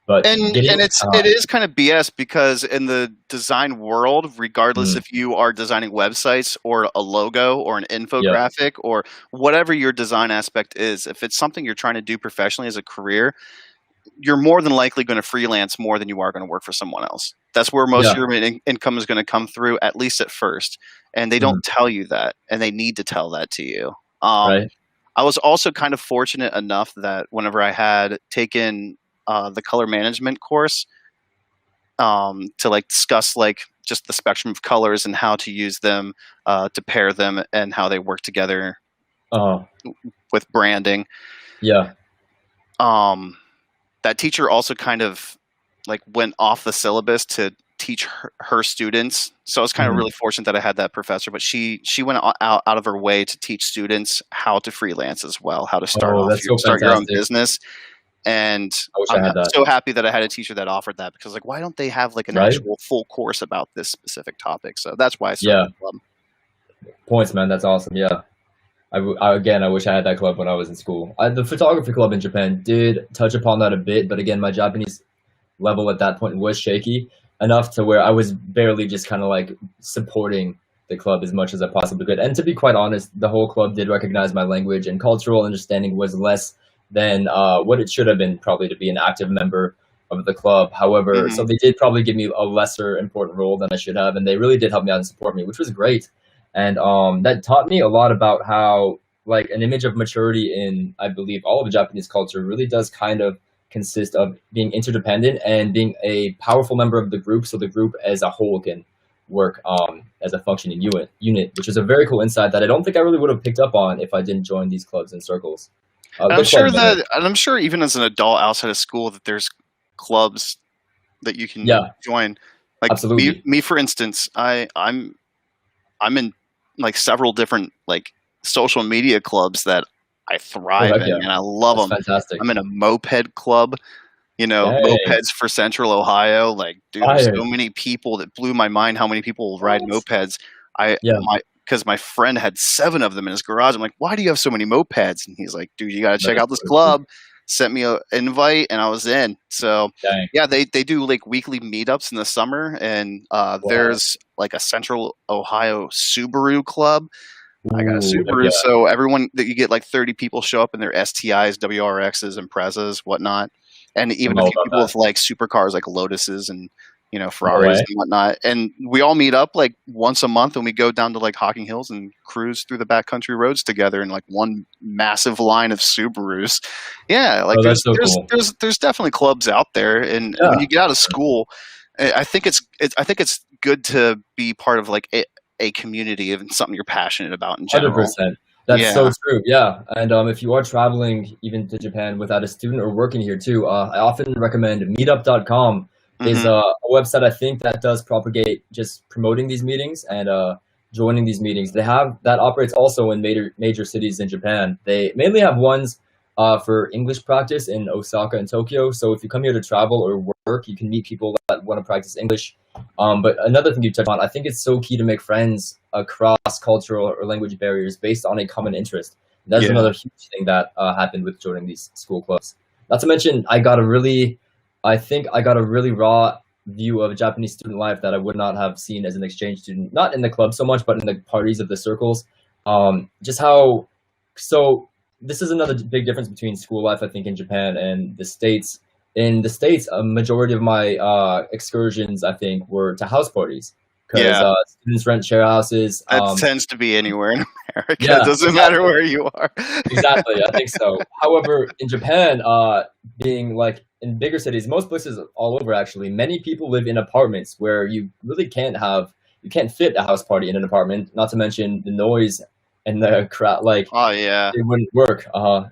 But And getting, it is kind of BS because in the design world, regardless mm, if you are designing websites or a logo or an yeah, infographic or whatever your design aspect is, if it's something you're trying to do professionally as a career, you're more than likely going to freelance more than you are going to work for someone else. That's where most of yeah, your income is going to come through, at least at first. And they mm, don't tell you that, and they need to tell that to you. Um, right, I was also kind of fortunate enough that whenever I had taken the color management course to like discuss like just the spectrum of colors and how to use them to pair them and how they work together uh, with branding. yeah, Um, that teacher also kind of like went off the syllabus to teach her students. So I was kind of mhm. really fortunate that I had that professor, but she went out of her way to teach students how to freelance as well, how to Oh, that's so start your own fantastic. business. And I wish I I'm had that. so happy that I had a teacher that offered that because like why don't they have like an Right? actual full course about this specific topic? So that's why I started Yeah, the club. points, man. That's awesome. Yeah. Again, I wish I had that club when I was in school. The photography club in Japan did touch upon that a bit, but again, my Japanese level at that point was shaky enough to where I was barely just kind of like supporting the club as much as I possibly could. And to be quite honest, the whole club did recognize my language, and cultural understanding was less than what it should have been, probably, to be an active member of the club. However, so Hmm. they did probably give me a lesser important role than I should have, and they really did help me out and support me, which was great. And that taught me a lot about how like an image of maturity in, I believe, all of Japanese culture really does kind of consist of being interdependent and being a powerful member of the group, so the group as a whole can work as a functioning unit, which is a very cool insight that I don't think I really would have picked up on if I didn't join these clubs and circles. And They're quite better. I'm sure even as an adult outside of school that there's clubs that you can Yeah, join. Like absolutely. me for instance, I'm in like several different like social media clubs that I Oh, thrive heck in, yeah. and I love That's them. fantastic. I'm in a moped club, Dang. mopeds for Central Ohio. Like, dude, there's Fire. so many people that blew my mind how many people ride What? mopeds. I Yeah. my because my friend had 7 of them in his garage. I'm like, why do you have so many mopeds? And he's like, dude, you got to That check is out this so cool. club. Sent me an invite, and I was in. So Dang. yeah, they do like weekly meetups in the summer, and Wow. there's like a Central Ohio Subaru club. I got a Ooh, heck Subaru, yeah. so everyone that you get like 30 people show up in their STIs, WRXs, Imprezas, whatnot, and I'm even a all few about people that. with like supercars like Lotuses and No Ferraris way. and whatnot. And we all meet up like once a month, and we go down to like Hocking Hills and cruise through the backcountry roads together in like one massive line of Subarus. Yeah, like Oh, that's so cool. there's definitely clubs out there, and when Yeah, you get out of school, I think it's good to be part of like a community of something you're passionate about in general. 100%. That's so Yeah. true. Yeah. And if you are traveling even to Japan without a student or working here too, I often recommend meetup.com is Hmm. a website I think that does propagate just promoting these meetings and joining these meetings. They have that operates also in major cities in Japan. They mainly have ones for English practice in Osaka and Tokyo. So if you come here to travel or work, you can meet people that want to practice English. But another thing you touched on, I think it's so key to make friends across cultural or language barriers based on a common interest. That's Yeah. another huge thing that happened with joining these school clubs. Not to mention, I think I got a really raw view of Japanese student life that I would not have seen as an exchange student, not in the club so much, but in the parties of the circles. Just how, so this is another big difference between school life, I think, in Japan and the States. In the States, a majority of my excursions, I think, were to house parties because Yeah. students rent share houses. That tends to be anywhere in America. It Yeah, doesn't matter exactly. where you are. Exactly, I think so. However, in Japan, being like in bigger cities, most places all over actually, many people live in apartments where you really you can't fit a house party in an apartment, not to mention the noise and the crowd, like Oh yeah. it wouldn't work.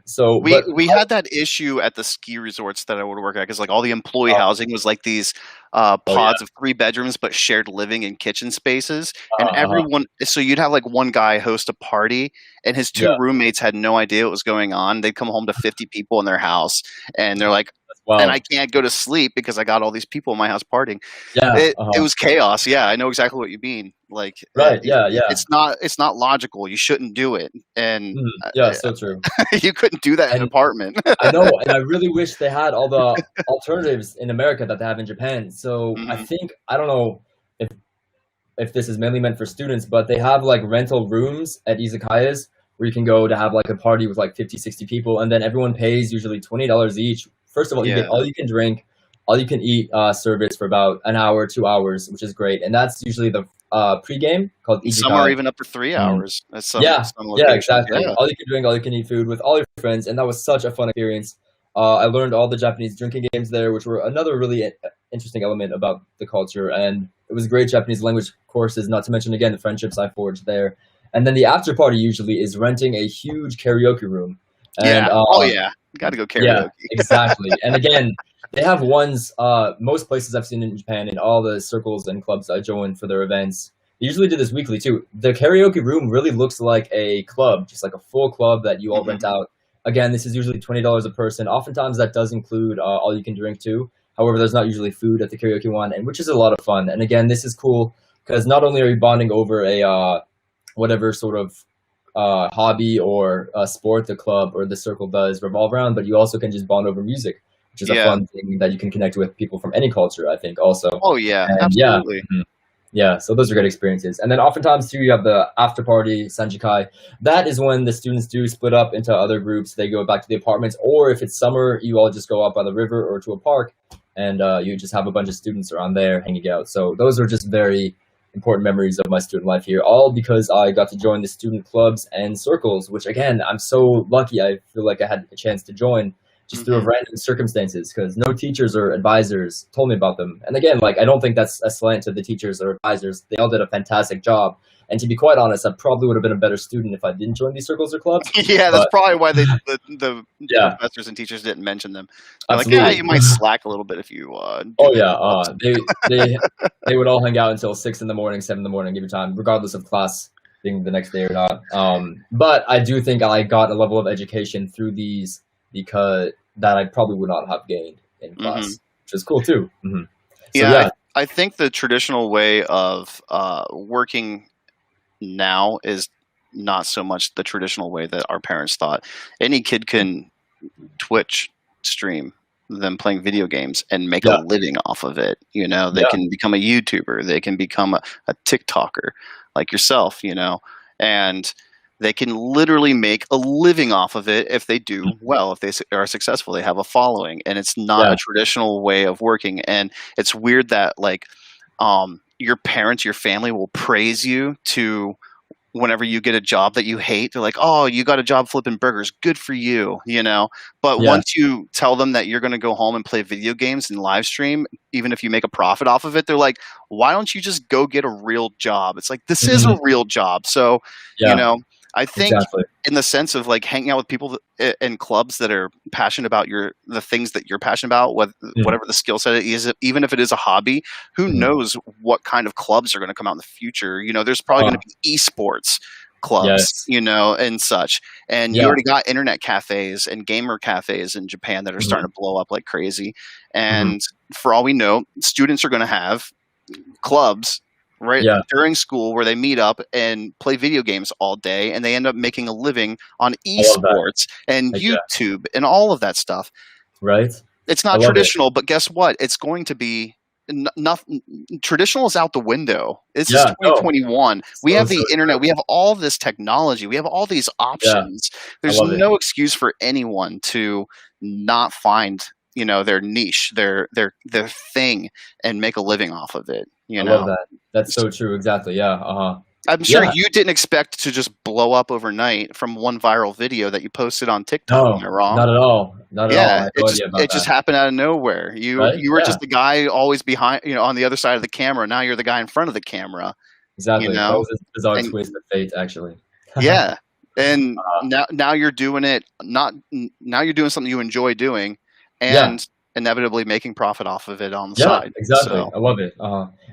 So, but We had that issue at the ski resorts that I would work at because like all the employee uh, housing was like these oh yeah, pods of 3 bedrooms but shared living and kitchen spaces, and uh, everyone. So you'd have like one guy host a party, and his yeah, 2 roommates had no idea what was going on. They'd come home to 50 people in their house, and they're like, that's and I wild. can't go to sleep because I got all these people in my house partying. Yeah, It was chaos. Yeah, I know exactly what you mean. Like right, yeah, yeah, it's not logical. You shouldn't do it, and yeah, so true. you couldn't do that in an And apartment. I know, and I really wish they had all the alternatives in America that they have in Japan. So I Mhm. think I don't know if this is mainly meant for students, but they have like rental rooms at izakayas where you can go to have like a party with like 50, 60 people, and then everyone pays usually $20 each. First of all, you get Yeah. all you can drink, all you can eat service for about an hour, 2 hours, which is great. And that's usually the pregame called Some are ijikai. even up to 3 Mm. hours at Yeah, some yeah, locations. exactly. Yeah. All you can drink, all you can eat food with all your friends, and that was such a fun experience. I learned all the Japanese drinking games there, which were another really interesting element about the culture, and it was great Japanese language courses. Not to mention again the friendships I forged there. And then the after party usually is renting a huge karaoke room, and Yeah. Oh, yeah. Gotta go yeah, karaoke. exactly. And again, they have ones, most places I've seen in Japan, in all the circles and clubs I join for their events. They usually do this weekly too. The karaoke room really looks like a club, just like a full club that you all rent Mhm. out. Again, this is usually $20 a person. Oftentimes that does include all you can drink too. However, there's not usually food at the karaoke one, and which is a lot of fun. And again, this is cool because not only are you bonding over a whatever sort of hobby or sport the club or the circle does revolve around, but you also can just bond over music, which is a Yeah. fun thing that you can connect with people from any culture, I think, also. Oh, yeah. And yeah, Absolutely. yeah, so those are good experiences. And then oftentimes too, you have the after party, Sanjikai. That is when the students do split up into other groups. They go back to the apartments, or if it's summer, you all just go out by the river or to a park, and you just have a bunch of students around there hanging out. So those are just very important memories of my student life here, all because I got to join the student clubs and circles, which again, I'm so lucky. I feel like I had a chance to join. just through a random circumstances, because no teachers or advisors told me about them. And again, like, I don't think that's a slant to the teachers or advisors. They all did a fantastic job. And to be quite honest, I probably would have been a better student if I didn't join these circles or clubs. Yeah, that's But probably why the yeah, professors and teachers didn't mention them. They're like, yeah, absolutely. you might slack a little bit if you do Oh this. yeah, they would all hang out until 6 in the morning, 7 in the morning, give you time, regardless of class being the next day or not. But I do think I got a level of education through these because that I probably would not have gained in class, which is cool too. So Yeah, I think the traditional way of working now is not so much the traditional way that our parents thought. Any kid can Twitch stream them playing video games and make a living off of it. You know, they can become a YouTuber, they can become a TikToker like yourself, you know, and they can literally make a living off of it if they do well, if they are successful, they have a following, and it's not a traditional way of working. And it's weird that like your parents, your family will praise you to whenever you get a job that you hate. They're like, oh, you got a job flipping burgers, good for you, you know. But once you tell them that you're going to go home and play video games and live stream, even if you make a profit off of it, they're like, why don't you just go get a real job? It's like, this is a real job. So you know, I think in the sense of like hanging out with people in clubs that are passionate about the things that you're passionate about, whatever the skill set is, even if it is a hobby, who knows what kind of clubs are going to come out in the future. You know, there's probably going to be esports clubs, you know, and such. And you already got internet cafes and gamer cafes in Japan that are starting to blow up like crazy. And for all we know, students are going to have clubs during school where they meet up and play video games all day, and they end up making a living on esports and YouTube and all of that stuff. Right. It's not traditional, but guess what? It's going to be traditional is out the window. It's just 2021. We have the internet. We have all this technology. We have all these options. There's no excuse for anyone to not find, you know, their niche, their thing, and make a living off of it. You know? I love that. That's so true. Exactly. Yeah. I'm sure you didn't expect to just blow up overnight from one viral video that you posted on TikTok. No, am I wrong? not at all. Not at all. I had no idea about it just happened out of nowhere. You were just the guy always behind, you know, on the other side of the camera. Now you're the guy in front of the camera. Exactly. You know? That was a bizarre twist of fate, actually. Yeah. And now you're doing it. Now you're doing something you enjoy doing, and inevitably making profit off of it on the side. Exactly. So. I love it.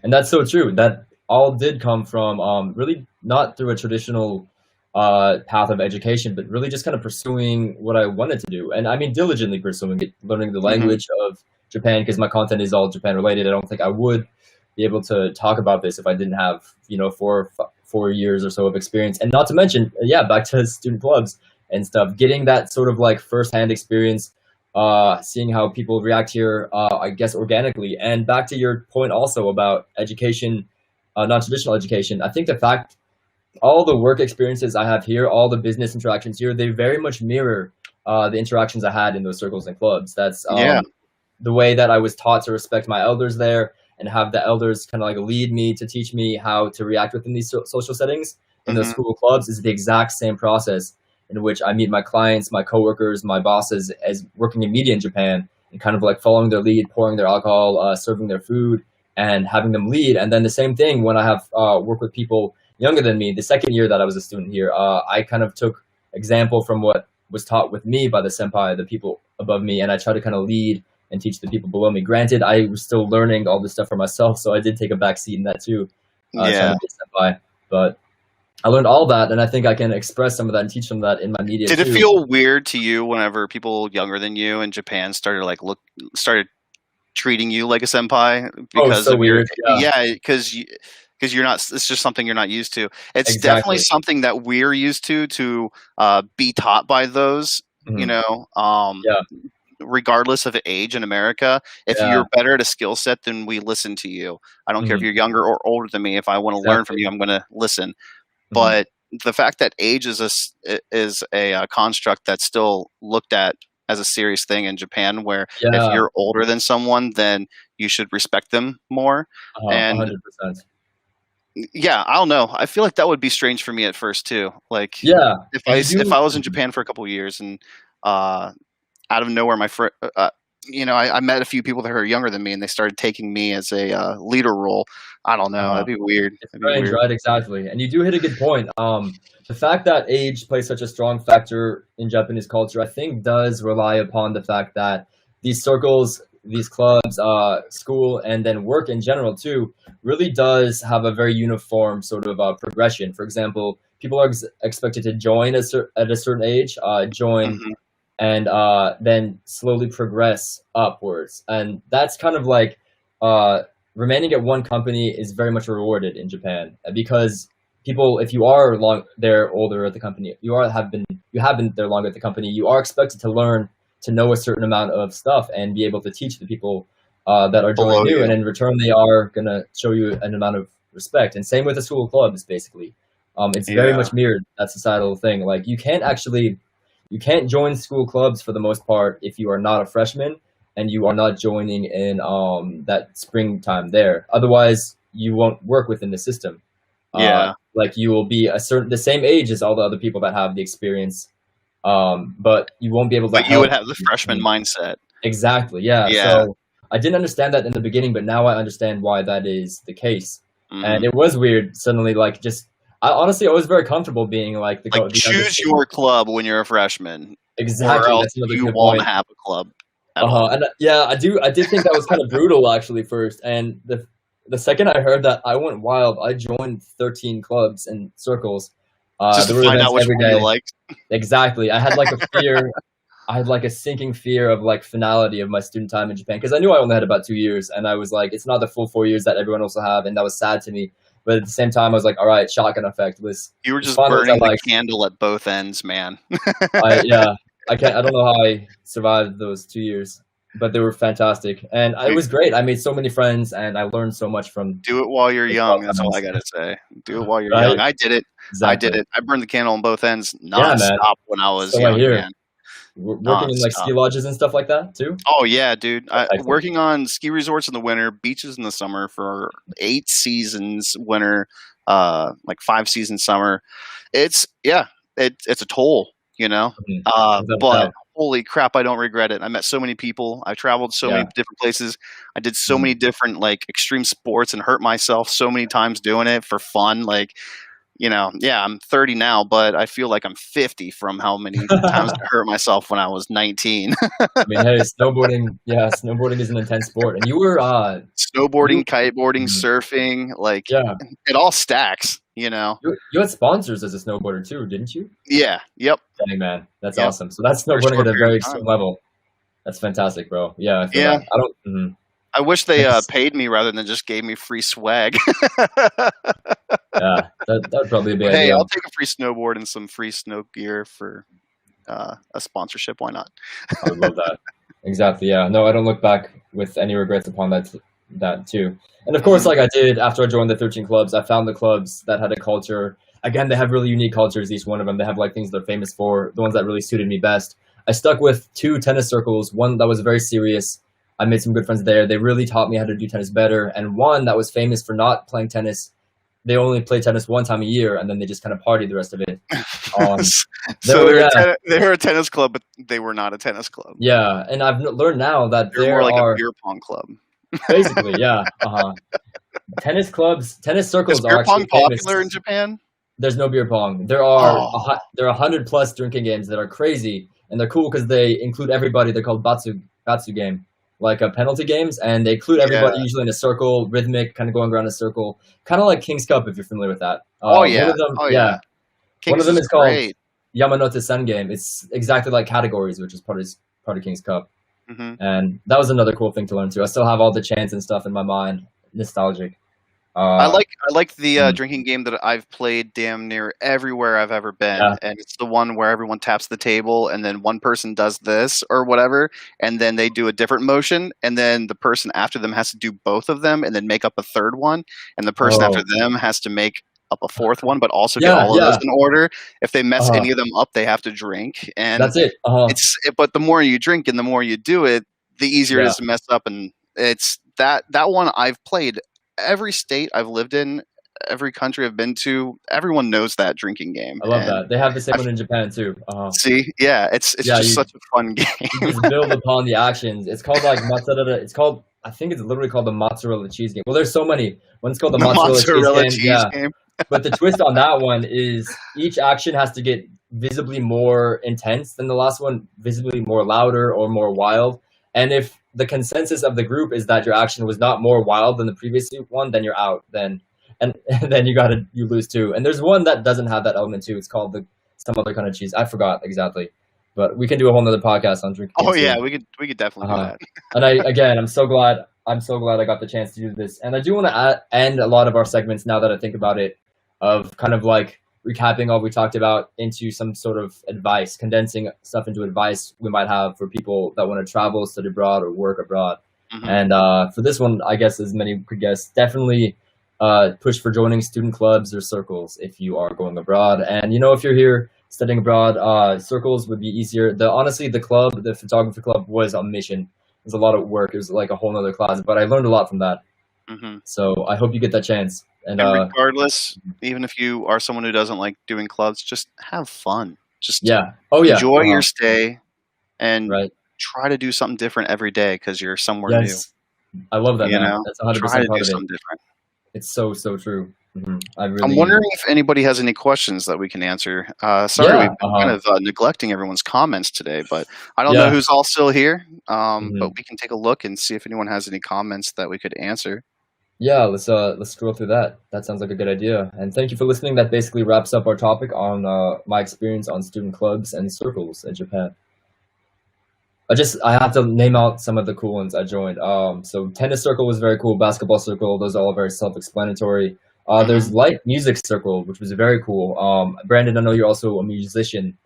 And that's so true. That all did come from really not through a traditional path of education, but really just kind of pursuing what I wanted to do. And I mean, diligently pursuing it, learning the language of Japan, because my content is all Japan related. I don't think I would be able to talk about this if I didn't have, you know, 4 years or so of experience. And not to mention, back to student clubs and stuff, getting that sort of like firsthand experience, seeing how people react here, I guess organically. And back to your point also about education, non-traditional education, I think the fact all the work experiences I have here, all the business interactions here, they very much mirror the interactions I had in those circles and clubs. That's the way that I was taught to respect my elders there and have the elders kind of like lead me to teach me how to react within these social settings in those school clubs is the exact same process in which I meet my clients, my coworkers, my bosses as working in media in Japan, and kind of like following their lead, pouring their alcohol, serving their food, and having them lead. And then the same thing when I have work with people younger than me. The second year that I was a student here, I kind of took example from what was taught with me by the senpai, the people above me, and I try to kind of lead and teach the people below me. Granted, I was still learning all this stuff for myself, so I did take a back seat in that too, trying to be a senpai. But I learned all that, and I think I can express some of that and teach some of that in my media. Did it feel weird to you whenever people younger than you in Japan started treating you like a senpai because of weird. Because you're not. It's just something you're not used to. It's definitely something that we're used to be taught by those. You know, regardless of age in America, if you're better at a skill set, then we listen to you. I don't care if you're younger or older than me. If I want to learn from you, I'm going to listen. But the fact that age is a construct that's still looked at as a serious thing in Japan, where if you're older than someone, then you should respect them more. And 100%. Yeah, I don't know. I feel like that would be strange for me at first too. Like, if I was in Japan for a couple of years and out of nowhere, I met a few people that are younger than me, and they started taking me as a leader role. I don't know. That'd be weird. It's That'd be strange, weird. right? Exactly. And you do hit a good point. The fact that age plays such a strong factor in Japanese culture, I think, does rely upon the fact that these circles, these clubs, school, and then work in general too, really does have a very uniform sort of progression. For example, people are expected to join at a certain age, join Hmm. and then slowly progress upwards. And that's kind of like remaining at one company is very much rewarded in Japan because people, if you are there older at the company, you have been there longer at the company, you are expected to learn to know a certain amount of stuff and be able to teach the people that are joining Below new, you. and in return they are gonna show you an amount of respect. And same with the school clubs, basically. It's very Yeah. much mirrored that societal thing. Like you can't join school clubs for the most part if you are not a freshman and you are not joining in that springtime there. Otherwise, you won't work within the system. Yeah. Like you will be the same age as all the other people that have the experience, but you won't be able to But you would help. have the freshman mindset. Exactly, yeah. Yeah. So I didn't understand that in the beginning, but now I understand why that is the case. And Hmm. it was weird suddenly, like just I honestly I was very comfortable being like Like the youngest choose kid. your club when you're a freshman, or Exactly, else that's another you good won't point. have a club at all. And yeah, I did think that was kind of brutal actually first. And the second I heard that, I went wild. I joined 13 clubs and circles. Just to There were find events out which every one you day. liked. Exactly. I had like a fear. I had like a sinking fear of like finality of my student time in Japan because I knew I only had about 2 years, and I was like, it's not the full 4 years that everyone else will have, and that was sad to me. But at the same time, I was like, all right, shotgun effect. You were Let's just find those I burning the liked. candle at both ends, man. Yeah, I can't. I don't know how I survived those 2 years, but they were fantastic, and it was great. I made so many friends, and I learned so much from Do it while you're those 12 young. That's all I times. gotta say. Do it while you're Right? young. I did it. I did Exactly. it. I burned the candle on both ends Yeah, man. nonstop when I was So I young, hear. man. Working in like Nonstop. ski lodges and stuff like that too. Oh yeah, dude. Excellent. Working on ski resorts in the winter, beaches in the summer for 8 seasons winter, like 5 seasons summer. It's it's a toll, you know. Mhm. Without a But doubt. holy crap, I don't regret it. I met so many people. I traveled so many Yeah. different places. I did so Mhm. many different like extreme sports and hurt myself so many times doing it for fun. Like, yeah, I'm 30 now, but I feel like I'm 50 from how many times I hurt myself when I was 19. I mean, hey, snowboarding. Yeah, snowboarding is an intense sport, and you were you Snowboarding, kiteboarding, mhm. surfing, like Yeah, it all stacks, you know? you had sponsors as a snowboarder too, didn't you? Yeah. Yep. Dang man, that's Yep. awesome. So that's For a snowboarding at short a period very of extreme time. level. That's fantastic, bro. Yeah, I feel Yeah. that. I don't. Mhm. I wish they That's paid me rather than just gave me free swag. yeah. That'd probably be Hey, ideal. I'll take a free snowboard and some free snow gear for a sponsorship. Why not? I would love that. Exactly. Yeah. No, I don't look back with any regrets upon that too. And of course, Mhm. like I did after I joined the 13 clubs, I found the clubs that had a culture. Again, they have really unique cultures. Each one of them, they have like things they're famous for. The ones that really suited me best. I stuck with two tennis circles. One that was very serious. I made some good friends there. They really taught me how to do tennis better. And one that was famous for not playing tennis. They only play tennis one time a year, and then they just kind of party the rest of it. Um, So yeah, they're a tennis club, but they were not a tennis club. yeah. And I've learned now that They're more there like a are beer pong club. basically, yeah, tennis clubs, tennis Is circles are beer pong actually famous. popular in Japan? There's no beer pong. There are Oh, there are 100 plus drinking games that are crazy, and they're cool because they include everybody. They're called batsu game, like penalty games, and they include yeah. everybody usually in a circle, rhythmic, kind of going around a circle, kind of like King's Cup if you're familiar with that. Oh One yeah. of them, Oh yeah, yeah. one of Kings them is is called great. Yamanote Sen game. It's exactly like categories, which is part of King's Cup. Hmm. And that was another cool thing to learn too. I still have all the chants and stuff in my mind, nostalgic. I Uh, like the mm, drinking game that I've played damn near everywhere I've ever been, yeah. and it's the one where everyone taps the table, and then one person does this or whatever, and then they do a different motion, and then the person after them has to do both of them, and then make up a third one, and the person after Oh, them has to make up a fourth one, but also get yeah, all of those yeah. in order. If they mess Uh, any of them up, they have to drink, and that's it. but the more you drink and the more you do it, the easier it Yeah. is to mess up, and it's that one I've played every state I've lived in. every country I've been to, everyone knows that drinking game. I love And that. They have the same I one in Japan too. see, yeah, it's Yeah, just such a fun you game. just build upon the actions. It's called like mozzarella. It's called, I think it's literally called the mozzarella cheese game. Well, there's so many. One's called the The mozzarella cheese mozzarella game. cheese Yeah. game. But the twist on that one is each action has to get visibly more intense than the last one, visibly more louder or more wild. And if the consensus of the group is that your action was not more wild than the previous one, then you're out. And then you lose too. And there's one that doesn't have that element too. It's called some other kind of cheese. I forgot exactly. But we can do a whole nother podcast on drinking. Oh too. yeah, we could definitely do that. And I'm so glad I got the chance to do this. And I do want to end a lot of our segments, now that I think about it, of kind of like recapping all we talked about into some sort of advice, condensing stuff into advice we might have for people that want to travel, study abroad, or work abroad. Mhm. And for this one, I guess, as many could guess, definitely push for joining student clubs or circles if you are going abroad. And if you're here studying abroad, circles would be easier. Honestly, the photography club was a mission. It was a lot of work. It was like a whole nother class, but I learned a lot from that. Mm-hmm. So I hope you get that chance. And regardless, even if you are someone who doesn't like doing clubs, just have fun. Just enjoy your stay and try to do something different every day because you're somewhere new. I love that, man. That's 100% try to part do of something it. different. It's so true. Mm-hmm. I'm wondering if anybody has any questions that we can answer. Sorry, we've been kind of neglecting everyone's comments today, but I don't know who's all still here. But we can take a look and see if anyone has any comments that we could answer. Yeah, let's scroll through that. That sounds like a good idea. And thank you for listening. That basically wraps up our topic on my experience on student clubs and circles in Japan. I have to name out some of the cool ones I joined. So tennis circle was very cool. Basketball circle, those are all very self-explanatory. There's light music circle, which was very cool. Brandon, I know you're also a musician.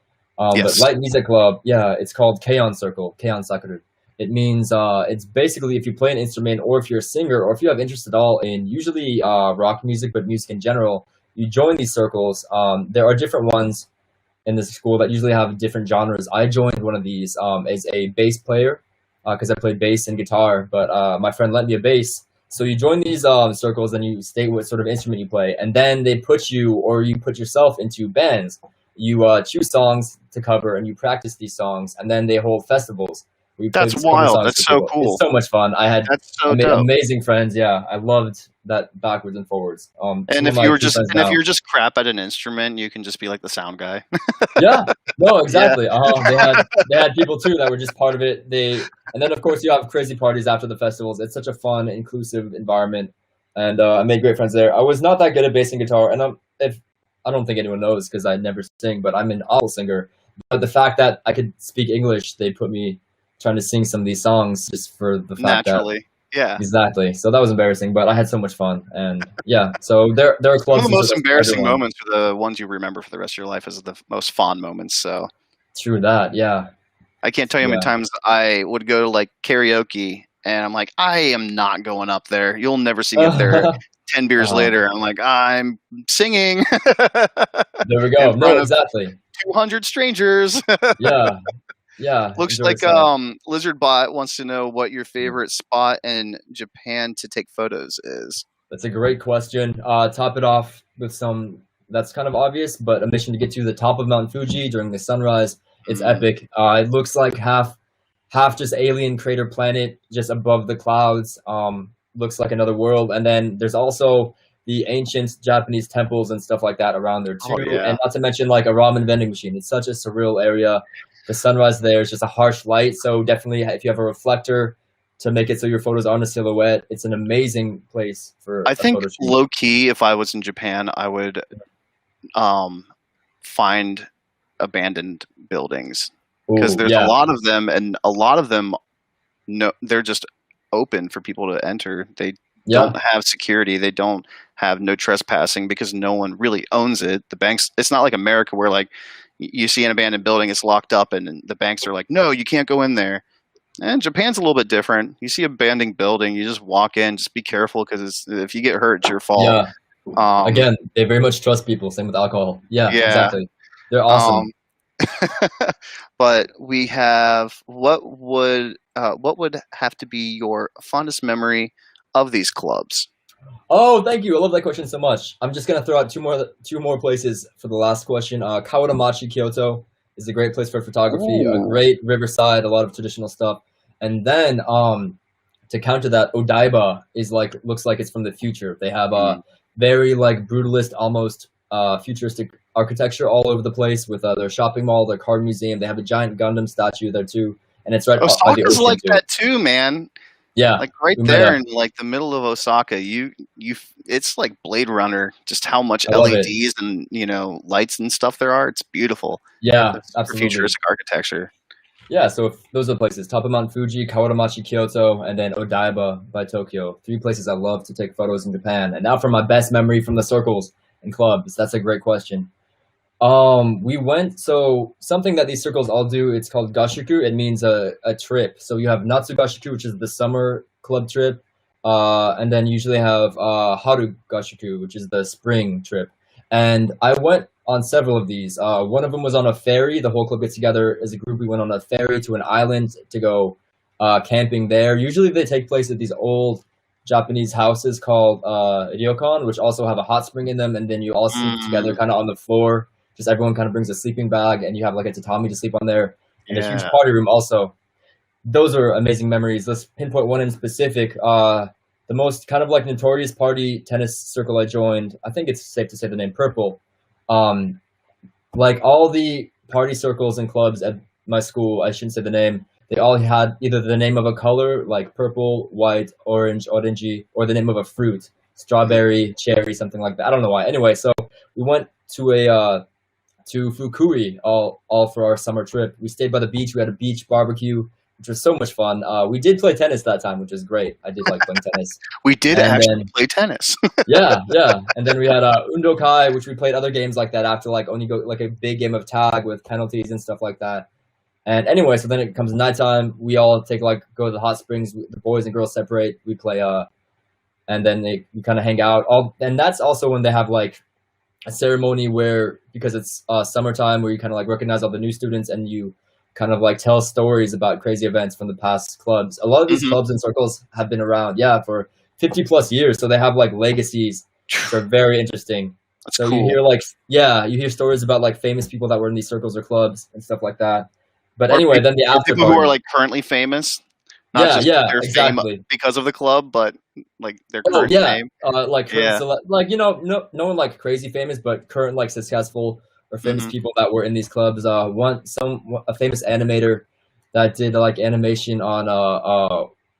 Yes. But light music club, it's called Keion Circle, Keion Sakuru. It means it's basically if you play an instrument or if you're a singer or if you have interest at all in usually rock music, but music in general, you join these circles. There are different ones in this school that usually have different genres. I joined one of these as a bass player because I played bass and guitar, but my friend lent me a bass. So you join these circles and you state what sort of instrument you play, and then they put you or you put yourself into bands. You choose songs to cover and you practice these songs, and then they hold festivals. That's wild. That's so cool. It's so much fun. I had amazing friends. Yeah, I loved that backwards and forwards. And if you're just crap at an instrument, you can just be like the sound guy. Yeah, no, exactly. They had people too that were just part of it. And then of course you have crazy parties after the festivals. It's such a fun, inclusive environment, and I made great friends there. I was not that good at bass and guitar, and I don't think anyone knows because I never sing, but I'm an awful singer. But the fact that I could speak English, they put me trying to sing some of these songs just for the fact naturally. Yeah, exactly. So that was embarrassing, but I had so much fun, and so there are clubs. Some of the most embarrassing moments are the ones you remember for the rest of your life as the most fond moments. So true that. Yeah, I can't tell you how many times I would go to like karaoke, and I'm like, I am not going up there. You'll never see me up there. 10 beers later, I'm like, I'm singing. There we go. No, exactly. 200 strangers. Yeah. Looks like Lizardbot wants to know what your favorite spot in Japan to take photos is. That's a great question. Top it off with some that's kind of obvious, but a mission to get to the top of Mount Fuji during the sunrise. It's epic. It looks like half just alien crater planet just above the clouds. Looks like another world. And then there's also the ancient Japanese temples and stuff like that around there too. And not to mention like a ramen vending machine. It's such a surreal area. The sunrise there is just a harsh light. So definitely if you have a reflector to make it so your photos aren't a silhouette, it's an amazing place for I think low key, if I was in Japan, I would find abandoned buildings because there's a lot of them, and a lot of them, they're just open for people to enter. They don't have security. They don't have no trespassing because no one really owns it. The banks, it's not like America where like you see an abandoned building, it's locked up and the banks are like, no, you can't go in there. And Japan's a little bit different. You see an abandoned building, you just walk in, just be careful because if you get hurt, it's your fault. Yeah. Again, they very much trust people. Same with alcohol. Yeah. Exactly. They're awesome. But we have what would have to be your fondest memory of these clubs? Oh, thank you. I love that question so much. I'm just gonna throw out two more places for the last question. Kawaramachi, Kyoto is a great place for photography. A Ooh. great riverside, a lot of traditional stuff. And then to counter that, Odaiba is like looks like it's from the future. They have a Mm. very like brutalist, almost futuristic architecture all over the place with their shopping mall, their card museum. They have a giant Gundam statue there too, and it's right by the Osaka's ocean like too. that too, man. Yeah, Like right there Umeda. in like the middle of Osaka, it's like Blade Runner. Just how much I love it. LEDs and lights and stuff there are. It's beautiful. Yeah, The super absolutely. futuristic architecture. Yeah, so if those are the places: top of Mount Fuji, Kawaramachi, Kyoto, and then Odaiba by Tokyo. Three places I love to take photos in Japan. And now for my best memory from the circles and clubs. That's a great question. We went, so something that these circles all do, it's called gashiku. It means a trip. So you have Natsu gashiku, which is the summer club trip, and then you usually have Haru gashiku, which is the spring trip. And I went on several of these. One of them was on a ferry. The whole club gets together as a group. We went on a ferry to an island to go camping there. Usually they take place at these old Japanese houses called ryokan, which also have a hot spring in them, and then you all sleep together Mm, kind of on the floor. Just everyone kind of brings a sleeping bag, and you have like a tatami to sleep on there, and a huge yeah. party room also. Those are amazing memories. Let's pinpoint one in specific. The most kind of like notorious party tennis circle I joined, I think it's safe to say the name Purple. Um, like all the party circles and clubs at my school, I shouldn't say the name. They all had either the name of a color, like purple, white, orange, orangey, or the name of a fruit, strawberry, cherry, something like that. I don't know why. Anyway, so we went to a to Fukui all for our summer trip. We stayed by the beach. We had a beach barbecue, which was so much fun. We did play tennis that time, which was great. I did like playing tennis. We did And actually then play tennis. yeah, yeah. And then we had Undokai, which we played other games like that after like only go like a big game of tag with penalties and stuff like that. And anyway, so then it comes nighttime. We all take like go to the hot springs. The boys and girls separate. We play and then we kind of hang out. All and that's also when they have like a ceremony where because it's summertime where you kind of like recognize all the new students and you kind of like tell stories about crazy events from the past clubs. A lot of these Hmm. clubs and circles have been around, yeah, for 50 plus years. So they have like legacies, which are very interesting. That's So you cool. hear like, yeah, you hear stories about like famous people that were in these circles or clubs and stuff like that. But Or anyway, people, then the or after people who are party. like currently famous, not Yeah, just yeah, their fame exactly. because of the club, but like their Oh current yeah, fame. like current Yeah. like no one like crazy famous, but current like successful or famous Hmm. people that were in these clubs. A famous animator that did like animation on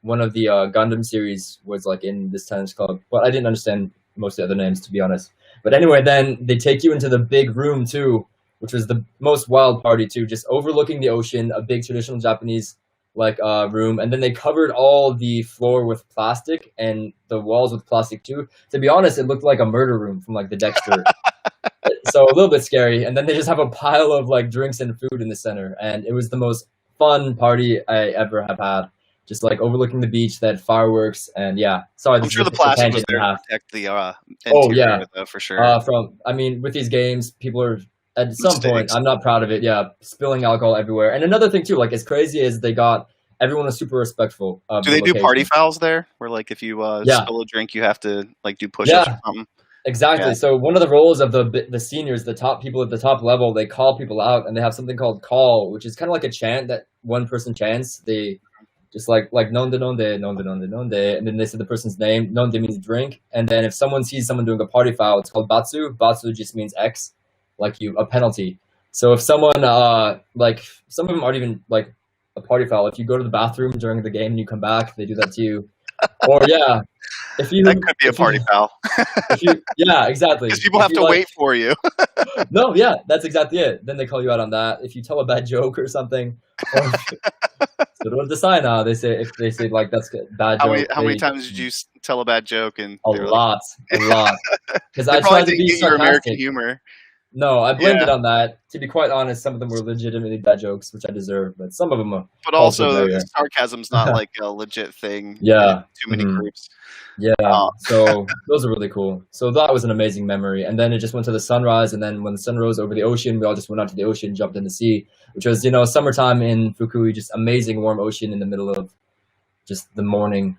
one of the Gundam series was like in this tennis club, but I didn't understand most of the other names to be honest. But anyway, then they take you into the big room too, which was the most wild party too, just overlooking the ocean, a big traditional Japanese like room, and then they covered all the floor with plastic and the walls with plastic too. To be honest, it looked like a murder room from like the Dexter. So a little bit scary. And then they just have a pile of like drinks and food in the center, and it was the most fun party I ever have had. Just like overlooking the beach, that fireworks, and yeah. Sorry, I'm this is sure the a plastic was tangent and there a to half. protect the Oh interior of yeah, it, though, for sure. I mean, with these games, people are at some point. Mistakes. I'm not proud of it. Yeah, spilling alcohol everywhere. And another thing too, like as crazy as they got, everyone was super respectful of Do the they do party location. fouls there? Where like if you Yeah, spill a drink, you have to like do push-ups or yeah, something? Yeah. exactly. So one of the roles of the seniors, the top people at the top level, they call people out, and they have something called call, which is kind of like a chant that one person chants. They just like nonde nonde nonde nonde nonde, and then they say the person's name. Nonde means drink, and then if someone sees someone doing a party foul, it's called batsu. Batsu just means X, like you a penalty. So if someone like some of them aren't even like a party foul. If you go to the bathroom during the game and you come back, they do that to you. Or yeah, if That you could be a if you party foul if you yeah exactly because people if have you to like wait for you. no yeah that's exactly it. Then they call you out on that if you tell a bad joke or something, or if, so don't decide now. They say if they say like that's a bad How many joke, how many times did you tell a bad joke and a they were like, lot, a lot, because they I probably tried to didn't be get your American sarcastic. humor. No, I blamed Yeah, it on that. To be quite honest, some of them were legitimately bad jokes, which I deserve, but some of them are but also also very sarcasm's not like a legit thing in yeah. too many Mhm. groups. Yeah, Uh, so those are really cool. So that was an amazing memory. And then it just went to the sunrise. And then when the sun rose over the ocean, we all just went out to the ocean, jumped in the sea, which was, summertime in Fukui, just amazing warm ocean in the middle of just the morning.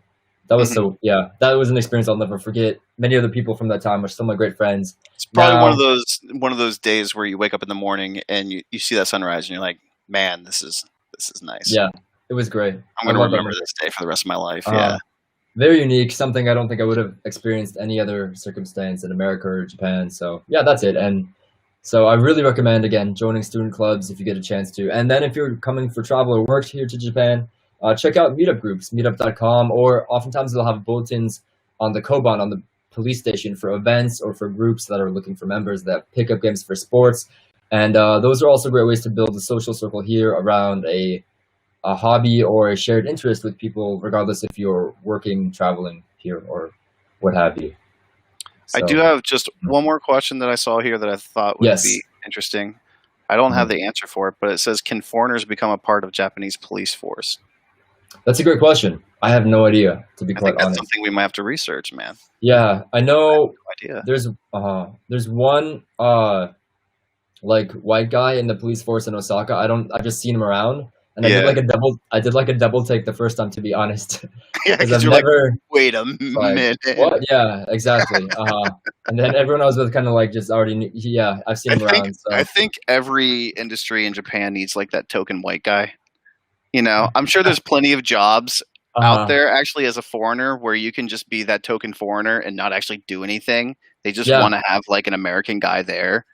That was Mhm. that was an experience I'll never forget. Many of the people from that time are still my great friends. It's probably Now, one of those days where you wake up in the morning and you see that sunrise and you're like, man, this is nice. yeah, it was great. I'm I gonna love that remember moment. this day for the rest of my life. Uh, Yeah. Very unique, something I don't think I would have experienced any other circumstance in America or Japan. So yeah, that's it. And so I really recommend again joining student clubs if you get a chance to. And then if you're coming for travel or work here to Japan, check out meetup groups, meetup.com, or oftentimes they'll have bulletins on the Koban on the police station for events or for groups that are looking for members that have pickup games for sports. And those are also great ways to build a social circle here around a hobby or a shared interest with people, regardless if you're working, traveling here, or what have you. I So, do have just one more question that I saw here that I thought would yes, be interesting. I don't have Mhm. the answer for it, but it says, can foreigners become a part of Japanese police force? That's a great question. I have no idea, to be I quite think that's honest. something we might have to research, man. Yeah, I No know idea. there's one like white guy in the police force in Osaka. I've just seen him around, and Yeah. I did like a double take the first time, to be honest, Yeah, because because I've you're like, never wait a like minute. what? Yeah, exactly. And then everyone I was with kind of like just already knew, yeah, I've seen him around. I So think every industry in Japan needs like that token white guy. You know, I'm sure there's plenty of jobs out uh there actually as a foreigner where you can just be that token foreigner and not actually do anything. They just yeah, want to have like an American guy there.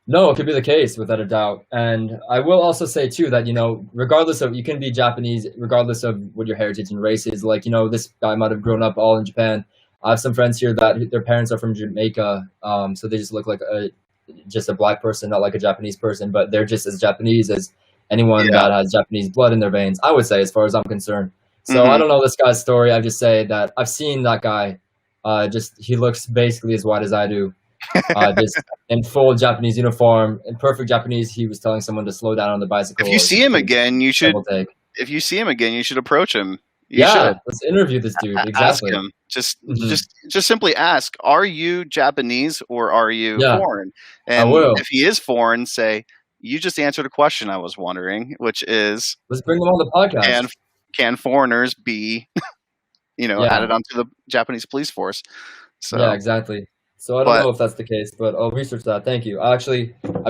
no, it could be the case without a doubt. And I will also say too that, regardless of, you can be Japanese regardless of what your heritage and race is. Like, this guy might have grown up all in Japan. I have some friends here that their parents are from Jamaica, so they just look like just a black person, not like a Japanese person, but they're just as Japanese as anyone Yeah. that has Japanese blood in their veins, I would say, as far as I'm concerned. So I Hmm. don't know this guy's story. I just say that I've seen that guy. Just he looks basically as white as I do. Just in full Japanese uniform, in perfect Japanese. He was telling someone to slow down on the bicycle. If you Or see just him take again, you a should. double take. If you see him again, you should approach him. You Yeah, should let's interview this dude. ask Exactly. him. Hmm. Just simply ask: are you Japanese or are you Yeah, foreign? I And will. if he is foreign, say, "You just answered a question I was wondering, which is, Let's bring him on the podcast. can can foreigners be, Yeah, added onto the Japanese police force?" yeah, So, exactly. So I don't but know if that's the case, but I'll research that. Thank you. I've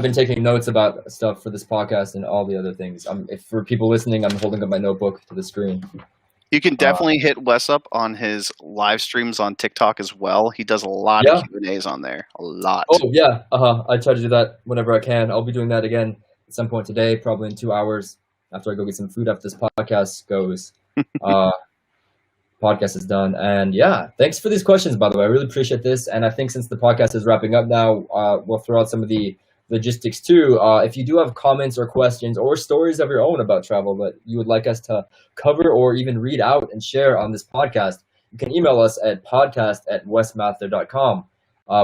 been taking notes about stuff for this podcast and all the other things. If for people listening, I'm holding up my notebook to the screen. you can Uh, definitely hit Wes up on his live streams on TikTok as well. He does a lot of yeah. Q&As on there, a lot. Oh, yeah. I try to do that whenever I can. I'll be doing that again at some point today, probably in 2 hours after I go get some food after this podcast goes. Uh, podcast is done. And yeah, thanks for these questions, by the way. I really appreciate this. And I think since the podcast is wrapping up now, we'll throw out some of the logistics too. If you do have comments or questions or stories of your own about travel that you would like us to cover or even read out and share on this podcast, you can email us at podcast@wesmathur.com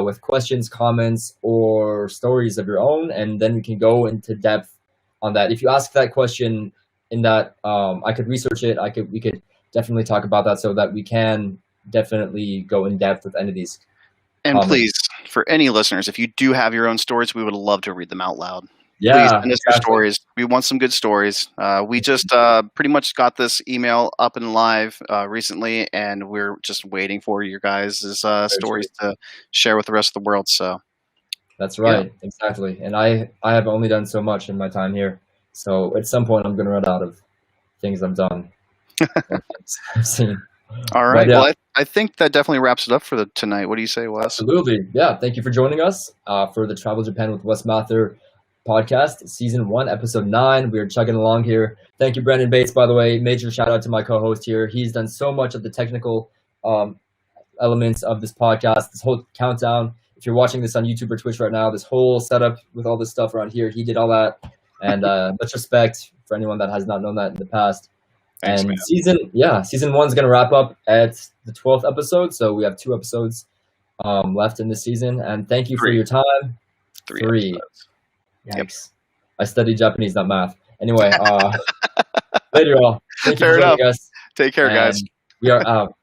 with questions, comments, or stories of your own. And then we can go into depth on that. If you ask that question in that, I could research it. We could definitely talk about that so that we can definitely go in depth with any of these And comments. please, for any listeners, if you do have your own stories, we would love to read them out loud. Please Yeah, send us your exactly. stories. We want some good stories. We just pretty much got this email up and live recently, and we're just waiting for your guys' stories to share with the rest of the world. So That's yeah, right, exactly. And I have only done so much in my time here, so at some point I'm going to run out of things I've done, or things I've seen. all right. But yeah, Well, I think that definitely wraps it up for tonight. What do you say, Wes? absolutely. Yeah, thank you for joining us for the Travel Japan with Wes Mathur podcast, season 1, episode 9. We are chugging along here. Thank you, Brandon Bates, by the way. Major shout out to my co-host here. He's done so much of the technical elements of this podcast, this whole countdown. If you're watching this on YouTube or Twitch right now, this whole setup with all this stuff around here, he did all that. And much respect for anyone that has not known that in the past. Thanks, And man. season 1's going to wrap up at the 12th episode. So we have 2 episodes left in this season. And thank you for 3. your time. 3 3. episodes. Yikes. Yep. I studied Japanese, not math. Anyway, later all. Thank you Fair for joining enough. us. Take care, guys. And we are out.